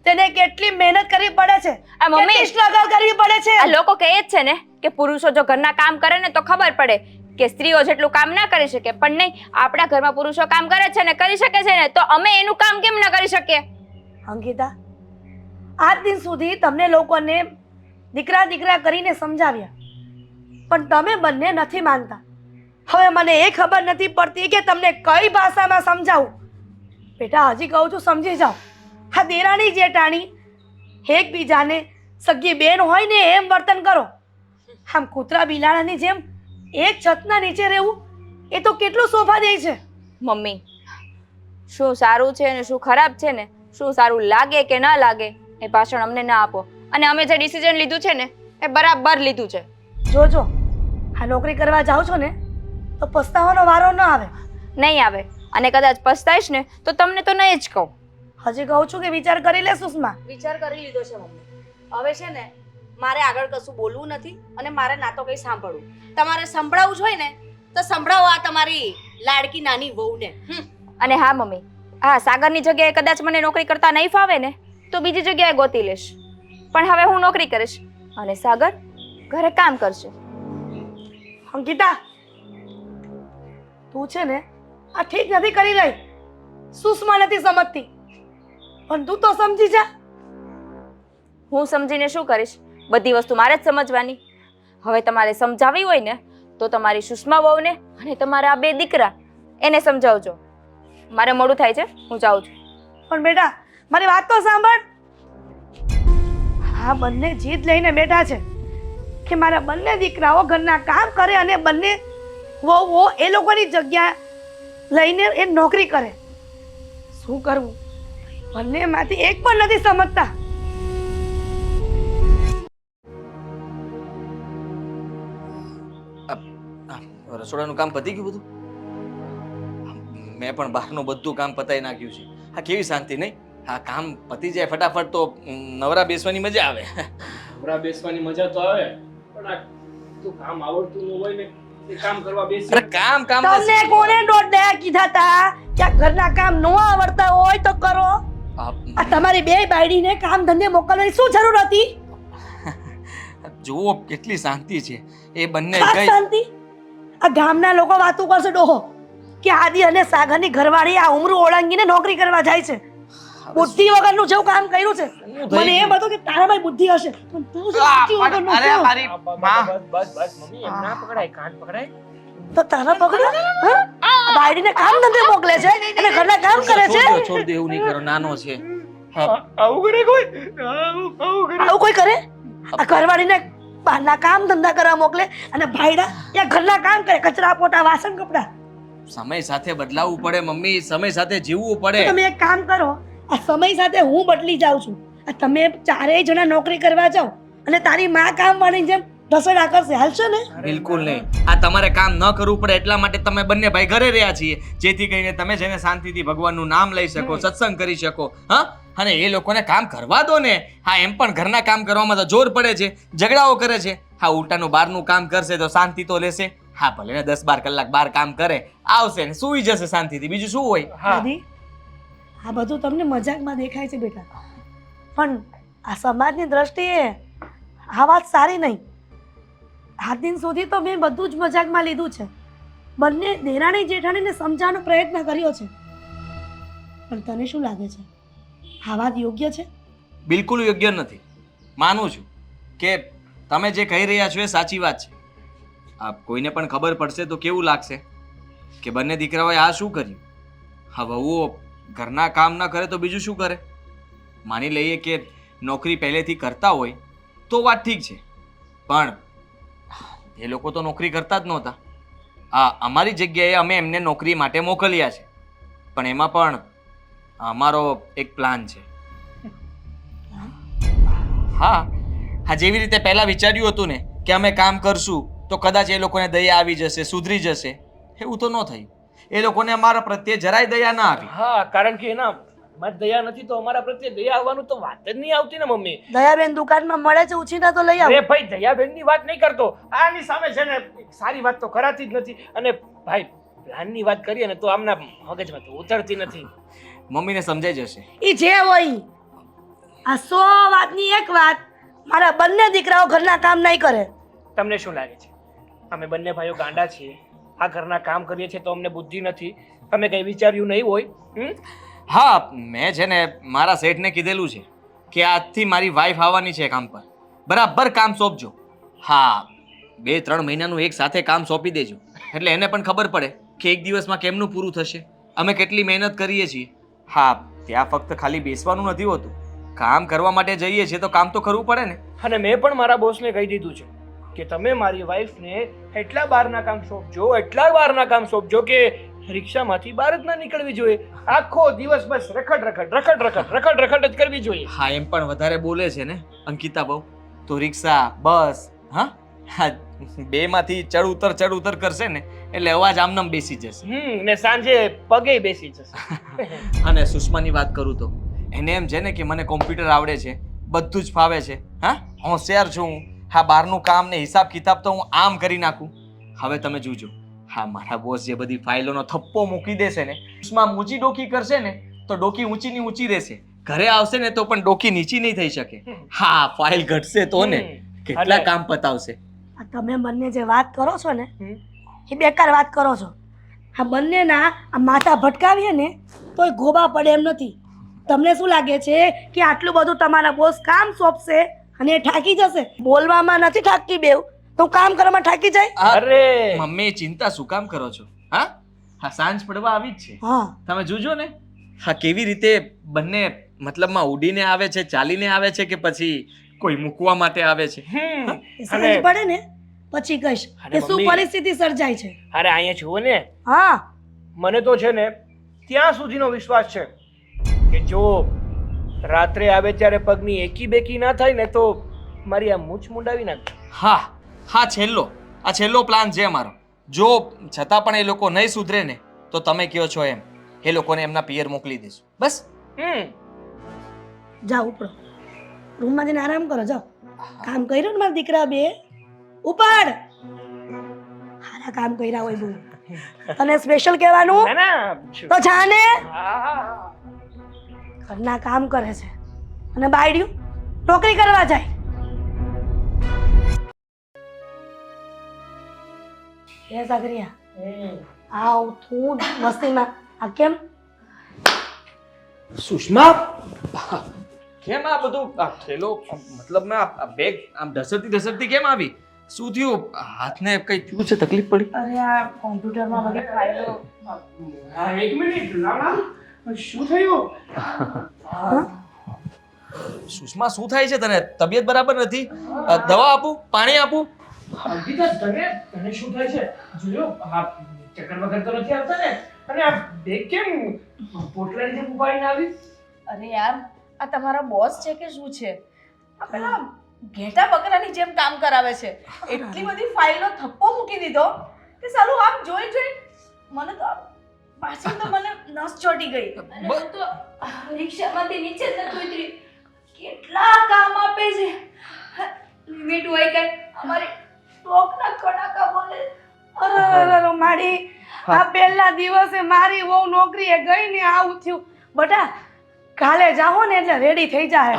તેને કેટલી મહેનત કરવી પડે છે, આ મમ્મી. કેટલી સ્ટ્રગલ કરવી પડે છે. આ લોકો કહે જ છે ને કે પુરુષો જો ઘરના કામ કરે ને તો ખબર પડે કે સ્ત્રીઓ જેટલું કામ ના કરી શકે, પણ નહીં, આપણા ઘરમાં પુરુષો કામ કરે છે ને કરી શકે છે ને તો અમે એનું કામ કેમ ના કરી શકીએ? અંકિતા, આજ દિન સુધી તમને લોકોને દીકરા દીકરા કરીને સમજાવ્યા પણ તમે બંને નથી માનતા. હવે મને એ ખબર નથી પડતી કે તમને કઈ ભાષામાં સમજાવું. બેટા, હજી કહું છું સમજી જાઓ. હા, દેરાણી જેઠાણી એકબીજાને સગી બેન હોય ને એમ વર્તન કરો. આમ કૂતરા બિલાડાની જેમ એક છતના નીચે રહેવું એ તો કેટલું શોભા દે છે. મમ્મી, શું સારું છે ને શું ખરાબ છે ને શું સારું લાગે કે ના લાગે એ ભાષણ અમને ના આપો. અને અમે જે ડિસિઝન લીધું છે ને એ બરાબર લીધું છે. જોજો, આ નોકરી કરવા જાઓ છો ને તો પસ્તાવાનો વારો ન આવે. નહીં આવે, અને કદાચ પસ્તાઈશ ને તો તમને તો નહીં જ કહું. હજી કહું છું કે વિચાર કરી લે સુષ્મા. વિચાર કરી લીધો છે મમ્મી. હવે છે ને મારે આગળ કશું બોલવું નથી અને મારે ના તો કંઈ સાંભળવું. તમારે સંભળાવવું જ હોય ને તો સંભળાવો આ તમારી લાડકી નાની વહુને. અને હા મમ્મી, હા, સાગરની જગ્યાએ કદાચ મને નોકરી કરતા નહીં ફાવે ને તો બીજી જગ્યાએ ગોતી લઈશ, પણ હવે હું નોકરી કરીશ અને સાગર ઘરે કામ કરશે. અંકિતા, તું છે ને આ ઠીક નથી કરી રહી. સુષ્મા નથી સમજતી પણ તું તો સમજી જા. હું સમજીને શું કરીશ? બધી વસ્તુ મારે જ સમજવાની. હવે તમારે સમજાવી હોય ને તો તમારી સુષ્મા વહુને અને તમારા આ બે દીકરા એને સમજાવજો. મારે મોડું થાય છે, હું જાઉં છું. પણ બેટા, મારી વાત તો સાંભળ. હા, બંને જીદ લઈને બેઠા છે કે મારા બંને દીકરાઓ ઘરના કામ કરે અને બંને વહુઓ એ લોકોની જગ્યા લઈને એ નોકરી કરે. શું કરવું? બંનેમાંથી એક પણ નથી સમજતા. રસોડાનું કામ પતી ગયું બધું? મેં પણ બહારનું બધું કામ પતાઈ નાખ્યું છે. હા, કેવી શાંતિ નહીં? હા, કામ પતી જાય ફટાફટ તો નવરા બેસવાની મજા આવે. નવરા બેસવાની મજા તો આવે પણ આ તું કામ આવડતું ન હોય ને એ કામ કરવા બેસી. અરે કામ તમને કોને દોઢ દયા કીધા તા કે આ ઘરના કામ ન આવડતા હોય તો કરો? આ તમારી બે બાયડીને કામ ધંધે મોકલવાની શું જરૂર હતી? જુઓ કેટલી શાંતિ છે એ બંને આ ગઈ. શાંતિ? આ ગામના લોકો વાતો કરશે ડોહો કે આદિ અને સાગરની ઘરવાળી આ ઉમરું ઓળંગીને નોકરી કરવા જાય છે. બુદ્ધિ વગરનું જેવું કામ કર્યું છે. મને એમ હતું કે તારામાં બુદ્ધિ હશે પણ તું શું બુદ્ધિ વગરનું અરે કેવું? મારી માં. બસ મમ્મી એમ ના પકડાય, કાન પકડાય. તો તારા પકડ્યો? હા? આ બાયડીને કામ ધંધે મોકલે છે અને ઘરના કામ કરે છે. છોડ દે, એવું નહીં કરો, નાનો છે. હા, આવું કરે કોઈ? આવું કરે? આવું કોઈ કરે? આ ઘરવાળીને બહારના કામ ધંધા કરવા મોકલે અને ભાઈડા ત્યાં ઘરના કામ કરે, કચરા પોતા વાસણ કપડા. સમય સાથે બદલાવવું પડે મમ્મી, સમય સાથે જીવવું પડે. તમે એક કામ કરો, આ સમય સાથે હું બદલી જાઉં છું. આ તમે ચારેય જણા નોકરી કરવા જાઓ અને તારી માં કામ વાળીની જેમ રસોડા કરશે હાલશે ને? બિલકુલ નહીં. આ તમારે કામ ન કરવું પડે એટલા માટે તમે બંને ભાઈ ઘરે રહ્યા છીએ, જેથી કરીને તમે જેને શાંતિથી ભગવાનનું નામ લઈ શકો, સત્સંગ કરી શકો. હા, અને એ લોકોને કામ કરવા દો ને. હા, એમ પણ ઘરના કામ કરવામાં તો જોર પડે છે, ઝઘડાઓ કરે છે. હા, ઉલટાનું બહારનું કામ કરશે તો શાંતિ તો લેશે. હા, ભલે ને 10-12 કલાક બહાર કામ કરે, આવશે ને સૂઈ જશે શાંતિથી, બીજું શું હોય? હા દાદી આ બધું તમને મજાકમાં દેખાય છે બેટા, પણ આ સમાજની દ્રષ્ટિએ આ વાત સારી નહીં. આ દિન સુધી તો મેં બધું જ મજાકમાં લીધું છે. બંને દેરાણી જેઠાણીને સમજાવવાનો પ્રયત્ન કર્યો છે, પણ તને શું લાગે છે આ વાત યોગ્ય છે? બિલકુલ યોગ્ય નથી. માનું છું કે તમે જે કહી રહ્યા છો એ સાચી વાત છે. આ કોઈને પણ ખબર પડશે તો કેવું લાગશે કે બંને દીકરાઓએ આ શું કર્યું. હા, વહુઓ ઘરના કામ ન કરે તો બીજું શું કરે? માની લઈએ કે નોકરી પહેલેથી કરતા હોય તો વાત ઠીક છે, પણ એ લોકો તો નોકરી કરતા જ નહોતા. અમારી જગ્યાએ અમે એમને નોકરી માટે મોકલ્યા છે, પણ એમાં પણ અમારો એક પ્લાન છે. હા, જેવી રીતે પહેલા વિચાર્યું હતું ને કે અમે કામ કરશું તો કદાચ એ લોકોને દયા આવી જશે, સુધરી જશે, એવું તો ન થયું. એ લોકોને અમારા પ્રત્યે જરાય દયા ના આવી. હા, કારણ કે એના અમારી દયા નથી તો અમારા પ્રત્યે દયા આવવાનું તો વાત જ નહીં આવતી ને મમ્મી. દયાબેન દુકાનમાં મળે છે, ઉછીના તો લઈ આવો. અરે ભાઈ, દયાબેનની વાત નહીં કરતો. આની સામે છે ને સારી વાત તો કરાતી જ નથી. અને ભાઈ, પ્લાનની વાત કરીએ ને તો આમના મગજમાં તો ઉતરતી નથી. મમ્મીને સમજાઈ જશે. ઈ જે હોય આ 100 વાતની એક વાત, મારા બંને દીકરાઓ ઘરના કામ નહીં કરે. તમને શું લાગે છે અમે બંને ભાઈઓ ગાંડા છીએ? આ ઘરના કામ કરીએ છીએ તો અમને બુદ્ધિ નથી? અમે કઈ વિચાર્યું નહીં હોય? હા, મેં છે ને મારા શેઠને કીધેલું છે કે આજથી મારી વાઈફ આવવાની છે કામ પર, બરાબર કામ સોંપજો. હા, 2-3 મહિનાનું એક સાથે કામ સોંપી દેજો, એટલે એને પણ ખબર પડે કે એક દિવસમાં કેમનું પૂરું થશે, અમે કેટલી મહેનત કરીએ છીએ. હા, ત્યાં ફક્ત ખાલી બેસવાનું નથી હોતું, કામ કરવા માટે જઈએ છીએ તો કામ તો કરવું પડે ને. અને મેં પણ મારા બોસને કહી દીધું છે કે તમે મારી વાઈફને એટલા બહારના કામ સોંપજો, એટલા બહારના કામ સોંપજો કે રિક્ષામાંથી બહાર જ ના નીકળવી જોઈએ. આખો દિવસ બસ રખડ જ કરવી જોઈએ. હા, એમ પણ વધારે બોલે છે ને અંકિતા બહુ, તો રિક્ષા, બસ, હા, બેમાંથી ચડ ઉતર કરશે ને એટલે અવાજ આમનામ બેસી જશે. ને સાંજે પગે બેસી જશે. અને સુષ્માની વાત કરું તો એને એમ છે ને કે મને કોમ્પ્યુટર આવડે છે, બધું જ ફાવે છે. હા, હોશિયાર છું હું. હા, બહારનું કામ ને હિસાબ કિતાબ તો હું આમ કરી નાખું. હવે તમે જોજો, હા, મારા બોસ જે બધી ફાઇલોનો થપ્પો મૂકી દેશે ને, સુષ્મા ઊંચી ડોકી કરશે ને તો ડોકી ઊંચીની ઊંચી રહેશે, ઘરે આવશે ને તો પણ ડોકી નીચી નહીં થઈ શકે. હા, ફાઇલ ઘટશે તો ને કેટલા કામ પતાવશે. આ તમે બંને જે વાત કરો છો ને એ બેકાર વાત કરો છો. આ બંનેના આ માથા ભટકાવીએ ને તોય ગોબા પડે એમ નથી. તમને શું લાગે છે કે આટલું બધું તમારા બોસ કામ સોંપશે અને એ થાકી જશે? બોલવામાં નથી થાકતી બેવ, તો કામ કરવામાં થાકી જાય. અરે મમ્મી, ચિંતા શું કામ કરો છો? હા, સાંજ પડવા આવી જ છે, હા, તમે જોજો ને. હા, કેવી રીતે બંને મતલબમાં ઉડીને આવે છે, ચાલીને આવે છે કે પછી કોઈ મૂકવા માટે આવે છે. એ સમજ પડે ને પછી કહીશ કે શું મમ્મી- પરિસ્થિતિ સર્જાય છે. અરે અહીંયા જુઓ ને, હા, મને તો છે ને ત્યાં સુધીનો વિશ્વાસ છે કે જો રાત્રે આવે ત્યારે પગની એકી બેકી ના થાય ને તો મારી આ મૂછ મુંડાવી નાખ. હા, છેલ્લો પ્લાન છે અમારો. જો છતાં પણ એ લોકો નહીં સુધરે ને તો તમે કહો છો એમ એ લોકોને એમના પિયર મોકલી દેશું, બસ. જાઓ ઉપડો, રૂમમાં જઈને આરામ કરો. જાઓ, કામ કર્યું ને મારા દીકરા બે ઉપાડ. હારા કામ કર્યા હોય બહુ. તને સ્પેશિયલ કહેવાનું ના ના તો જાને હા. ઘરના કામ કરે છે અને બાયડ્યું નોકરી કરવા જાય. એ સાગરિયા આવ તું મસ્તીમાં આ કેમ? સુષ્મા, કેમ આ બધું થેલો મતલબમાં આ બેગ આમ ઢસરતી કેમ આવી? શું થયું? હાથને કઈ થયું છે? તકલીફ પડી? અરે આ કોમ્પ્યુટરમાં બધી ફાઇલો. એક મિનિટ લાવણા, શું થયું? સુષ્મા, શું થાય છે તને? તબિયત બરાબર નથી? દવા આપું? પાણી આપું? અંકિતા, તને શું થાય છે? જોયો હા, ચક્કર વગર તો નથી આવતા ને? અને આ બેગ કેમ પોટલાની જેમ ઉપાડીને આવી? અરે યાર, આ તમારા બોસ છે કે શું છે? આ પેલા ઘેટા બકરાની જેમ કામ કરાવે છે. એટલી બધી ફાઇલનો થપ્પો મૂકી દીધો કે સાલું આમ જોઈ મને તો પાછી તો મને નસ ચોટી ગઈ. અને હું તો રિક્ષામાંથી નીચે જ નથી ઉતરી. કેટલા કામ આપે છે. લિમિટ હોય કે અમારી ટોકના કડાકા બોલે. અરે મારી આ પહેલા દિવસે મારી વહુ નોકરીએ ગઈ ને આવું થયું. બટા કાલે જાઓ ને એટલે રેડી થઈ જાય.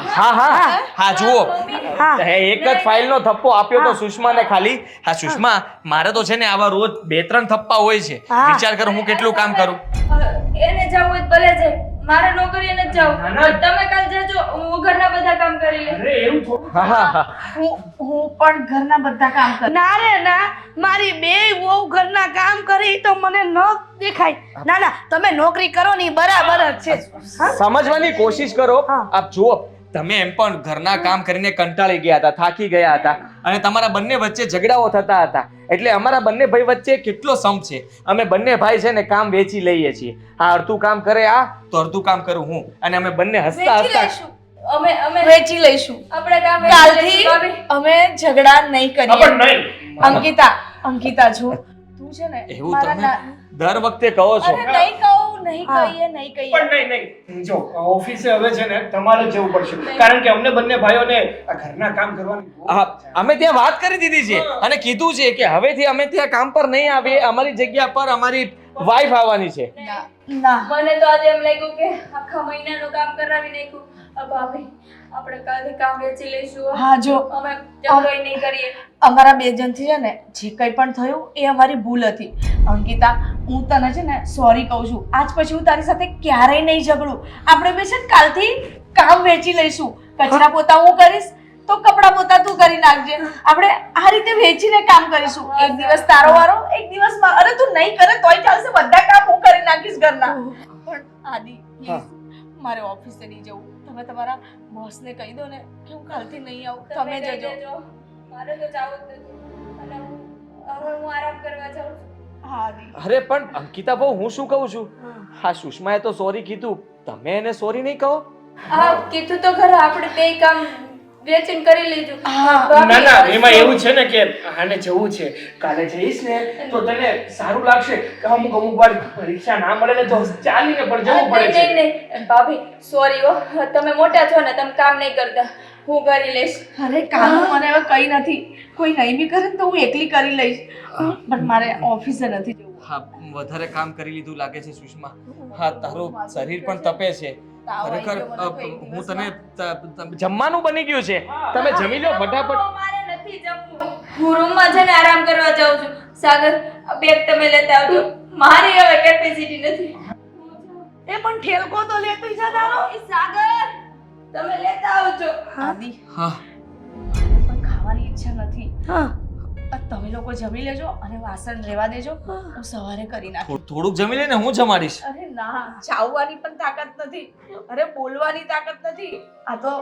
હા જુઓ હા. એક જ ફાઇલનો થપ્પો આપ્યો તો સુષ્માને ખાલી. હા સુષ્મા, મારે તો છે ને આવા રોજ 2-3 થપ્પા હોય છે. હા. વિચાર કર હું કેટલું કામ કરું. એને જાવ હોય તો ભલે જાય. મારે નોકરીએ ન જાવ. તમે કાલ જજો, હું ઘરના બધા કામ કરી લઈશ. અરે એવું થોડું. હા હું પણ ઘરના બધા કામ કરું. ના રે ના, મારી બે વહુ ઘરના કામ કરી તો મને ન દેખાય. ના ના, તમે નોકરી કરો ને ઈ બરાબર જ છે. હા? સમજવાની કોશિશ કરો. હા. આપ જુઓ, તમે એમ પણ ઘરના કામ કરીને કંટાળી ગયા હતા, થાકી ગયા હતા અને તમારા બંને વચ્ચે ઝઘડાઓ થતા હતા. એટલે અમારા બંને ભાઈ વચ્ચે કેટલો સમ છે. અમે બંને ભાઈ છે ને કામ વેચી લઈએ છીએ. આ અડધું કામ કરે આ તો અડધું કામ કરું હું, અને અમે બંને હસતા વેચી હસતા લઈશું. અમે વેચી લઈશું. આપણે કામ વેચી કાલથી લઈશું, ભાભી. અમે ઝઘડા નહીં પણ કરીએ. નહીં. અંકિતા જો તું છે ને એવું મારા તમે દર વખતે કહો છો. અરે નહીં કહું, નહીં હા. કહીએ. પણ નહીં. જો ઓફિસે હવે છે ને તમારે જ જવું પડશે, કારણ કે અમને બંને ભાઈઓને આ ઘરના કામ કરવાની બહુ હા, છે. અમે ત્યાં વાત કરી દીધી છે અને કીધું છે કે હવેથી અમે ત્યાં કામ પર નહીં આવીએ. અમારી જગ્યા પર અમારી વાઈફ આવવાની છે. ના મને તો આજે એમ લાગ્યું કે આખા મહિનાનું કામ કરાવી નાખ્યું. ભાભી, આપણે કાલથી કામ વેચી લઈશું. હા જો અમે ઝઘડોય નહીં કરીએ. અમારા બે જણથી છે ને જે કંઈ પણ થયું એ અમારી ભૂલ હતી. અંકિતા, હું તને છે ને સોરી કહું છું. આજ પછી હું તારી સાથે ક્યારેય નહીં ઝઘડું. આપણે બે છે ને કાલથી કામ વેચી લઈશું. કચરા પોતા હું કરીશ તો કપડા પોતા તું કરી નાખજે. આપણે આ રીતે વેચીને કામ કરીશું. એક દિવસ તારો વારો, એક દિવસ મારો. અરે તું નહીં કરે તોય ચાલશે, બધા કામ હું કરી નાખીશ ઘરના. પણ આદિ હા. મારે ઓફિસે નહીં જવું. તમે તમારા બોસને કહી દો ને કે હું કાલથી નહીં આવું. તમે જજો. મારે તો જાવું જ નથી. અને હવે હું આરામ કરવા જાઉં છું. હા આદિ. અરે પણ અંકિતા બહુ, હું શું કહું છું, હા સુષ્માએ તો સોરી કીધું, તમે એને સોરી નહીં કહો. હા, કીધું તો ખરા, આપણે બે કામ વેચીને કરી લીધું. હા. ના એમાં એવું છે ને કે આને જવું છે, કાલે જઈશ ને તો તને સારું લાગશે કે અમુક વાર રિક્ષા ના મળે ને તો ચાલીને પણ જવું પડે છે. નહીં. ભાભી, સોરી હો. તમે મોટા છો ને, તમે કામ નહીં કરતા. હું કરી લઈશ. અરે કામ મને હવે કઈ નથી. કોઈ નહીં બી કરે ને તો હું એકલી કરી લઈશ. પણ મારે ઓફિસે નથી જવું. હા, વધારે કામ કરી લીધું લાગે છે સુષ્મા. હા, તારું શરીર પણ તપે છે. ખરેખર હું તને જમવાનું બની ગયું છે, તમે જમી લો ફટાફટ. મારે નથી જમવું. હું રૂમમાં જઈને આરામ કરવા જાઉં છું. સાગર, આ બેગ તમે લેતા આવજો. મારી હવે કેપેસિટી નથી. એ પણ ઠેલકો તો લેતો જા તારો. એ સાગર, તમે લેતા આવજો. આદિ, હા પણ ખાવાની ઈચ્છા નથી. હા. તમે લોકો જમી લેજો અને વાસણ રહેવા દેજો. હું સવારે કરી નાખીશ. થોડુંક જમી લે ને, હું જમાડીશ. અરે ના, ચાવવાની પણ તાકાત નથી. અરે બોલવાની તાકાત નથી. આ તો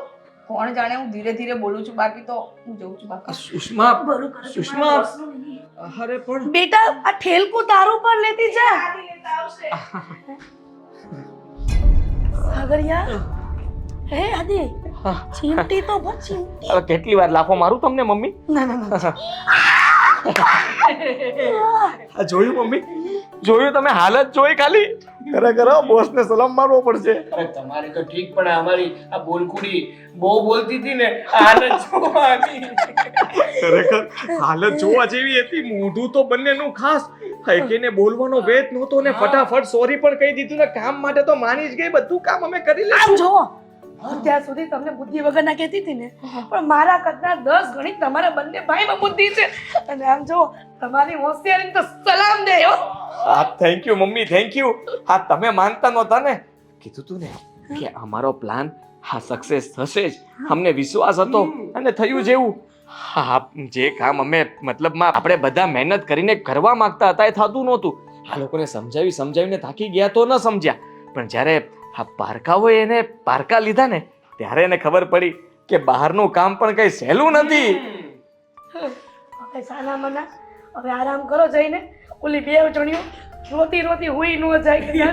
કોણ જાણે, હું ધીરે ધીરે બોલું છું. બાકી તો હું જઉં છું. બાકી સુષ્મા, બરું કરે છે. સુષ્મા. મારા boss નું નહીં. અરે પણ બેટા આ ઠેલકું તારું પણ લેતી જા. આદિ લેતા આવશે. સાગરિયા, હે આદિ, હા. ચીમટી તો બસ ચીમટી. હવે કેટલી વાર લાફો મારું તમને મમ્મી? ના ના ના. આ જોયું મમ્મી, જોયું તમે? હાલત જોઈ ખાલી. ખરેખર બોસ ને સલામ મારવો પડશે. અરે તમારે તો ઠીક, પણ આમારી આ બોલકુડી બહુ બોલતી હતી ને, હાલત જોવાની. ખરેખર હાલત જોવા જેવી હતી. મોઢું તો બંનેનું ખાસ. એકેને બોલવાનો વેત નહોતો ને ફટાફટ સોરી પણ કહી દીધું ને કામ માટે તો માની જ ગઈ. બધું કામ અમે કરી લઈશું. આમ જોવો, અત્યાર સુધી તમને બુદ્ધિ વગરના કહેતી હતી ને, પણ મારા કરતા 10 ગણી તમારા બંને ભાઈમાં બુદ્ધિ છે. અને આમ જો તમારી હોશિયારી તો સલામ દે હો. હા, thank you mummy, thank you. હા, તમે માનતા નહોતા ને, કીધું તું ને કે અમારો પ્લાન હા સક્સેસ થશે જ. અમને વિશ્વાસ હતો અને થયું જેવું. હા, જે કામ અમે મતલબમાં આપણે બધા મહેનત કરીને કરવા માંગતા હતા એ થતું નહોતું. આ લોકોને સમજાવીને થાકી ગયા તો ન સમજ્યા, પણ જ્યારે આ પારકાઓએ એને પારકા લીધા ને ત્યારે એને ખબર પડી કે બહારનું કામ પણ કઈ સહેલું નથી. હવે સાના મના, હવે આરામ કરો જઈને. ઓલી બે જણીઓ રોતી રોતી હુઈ ન જાય.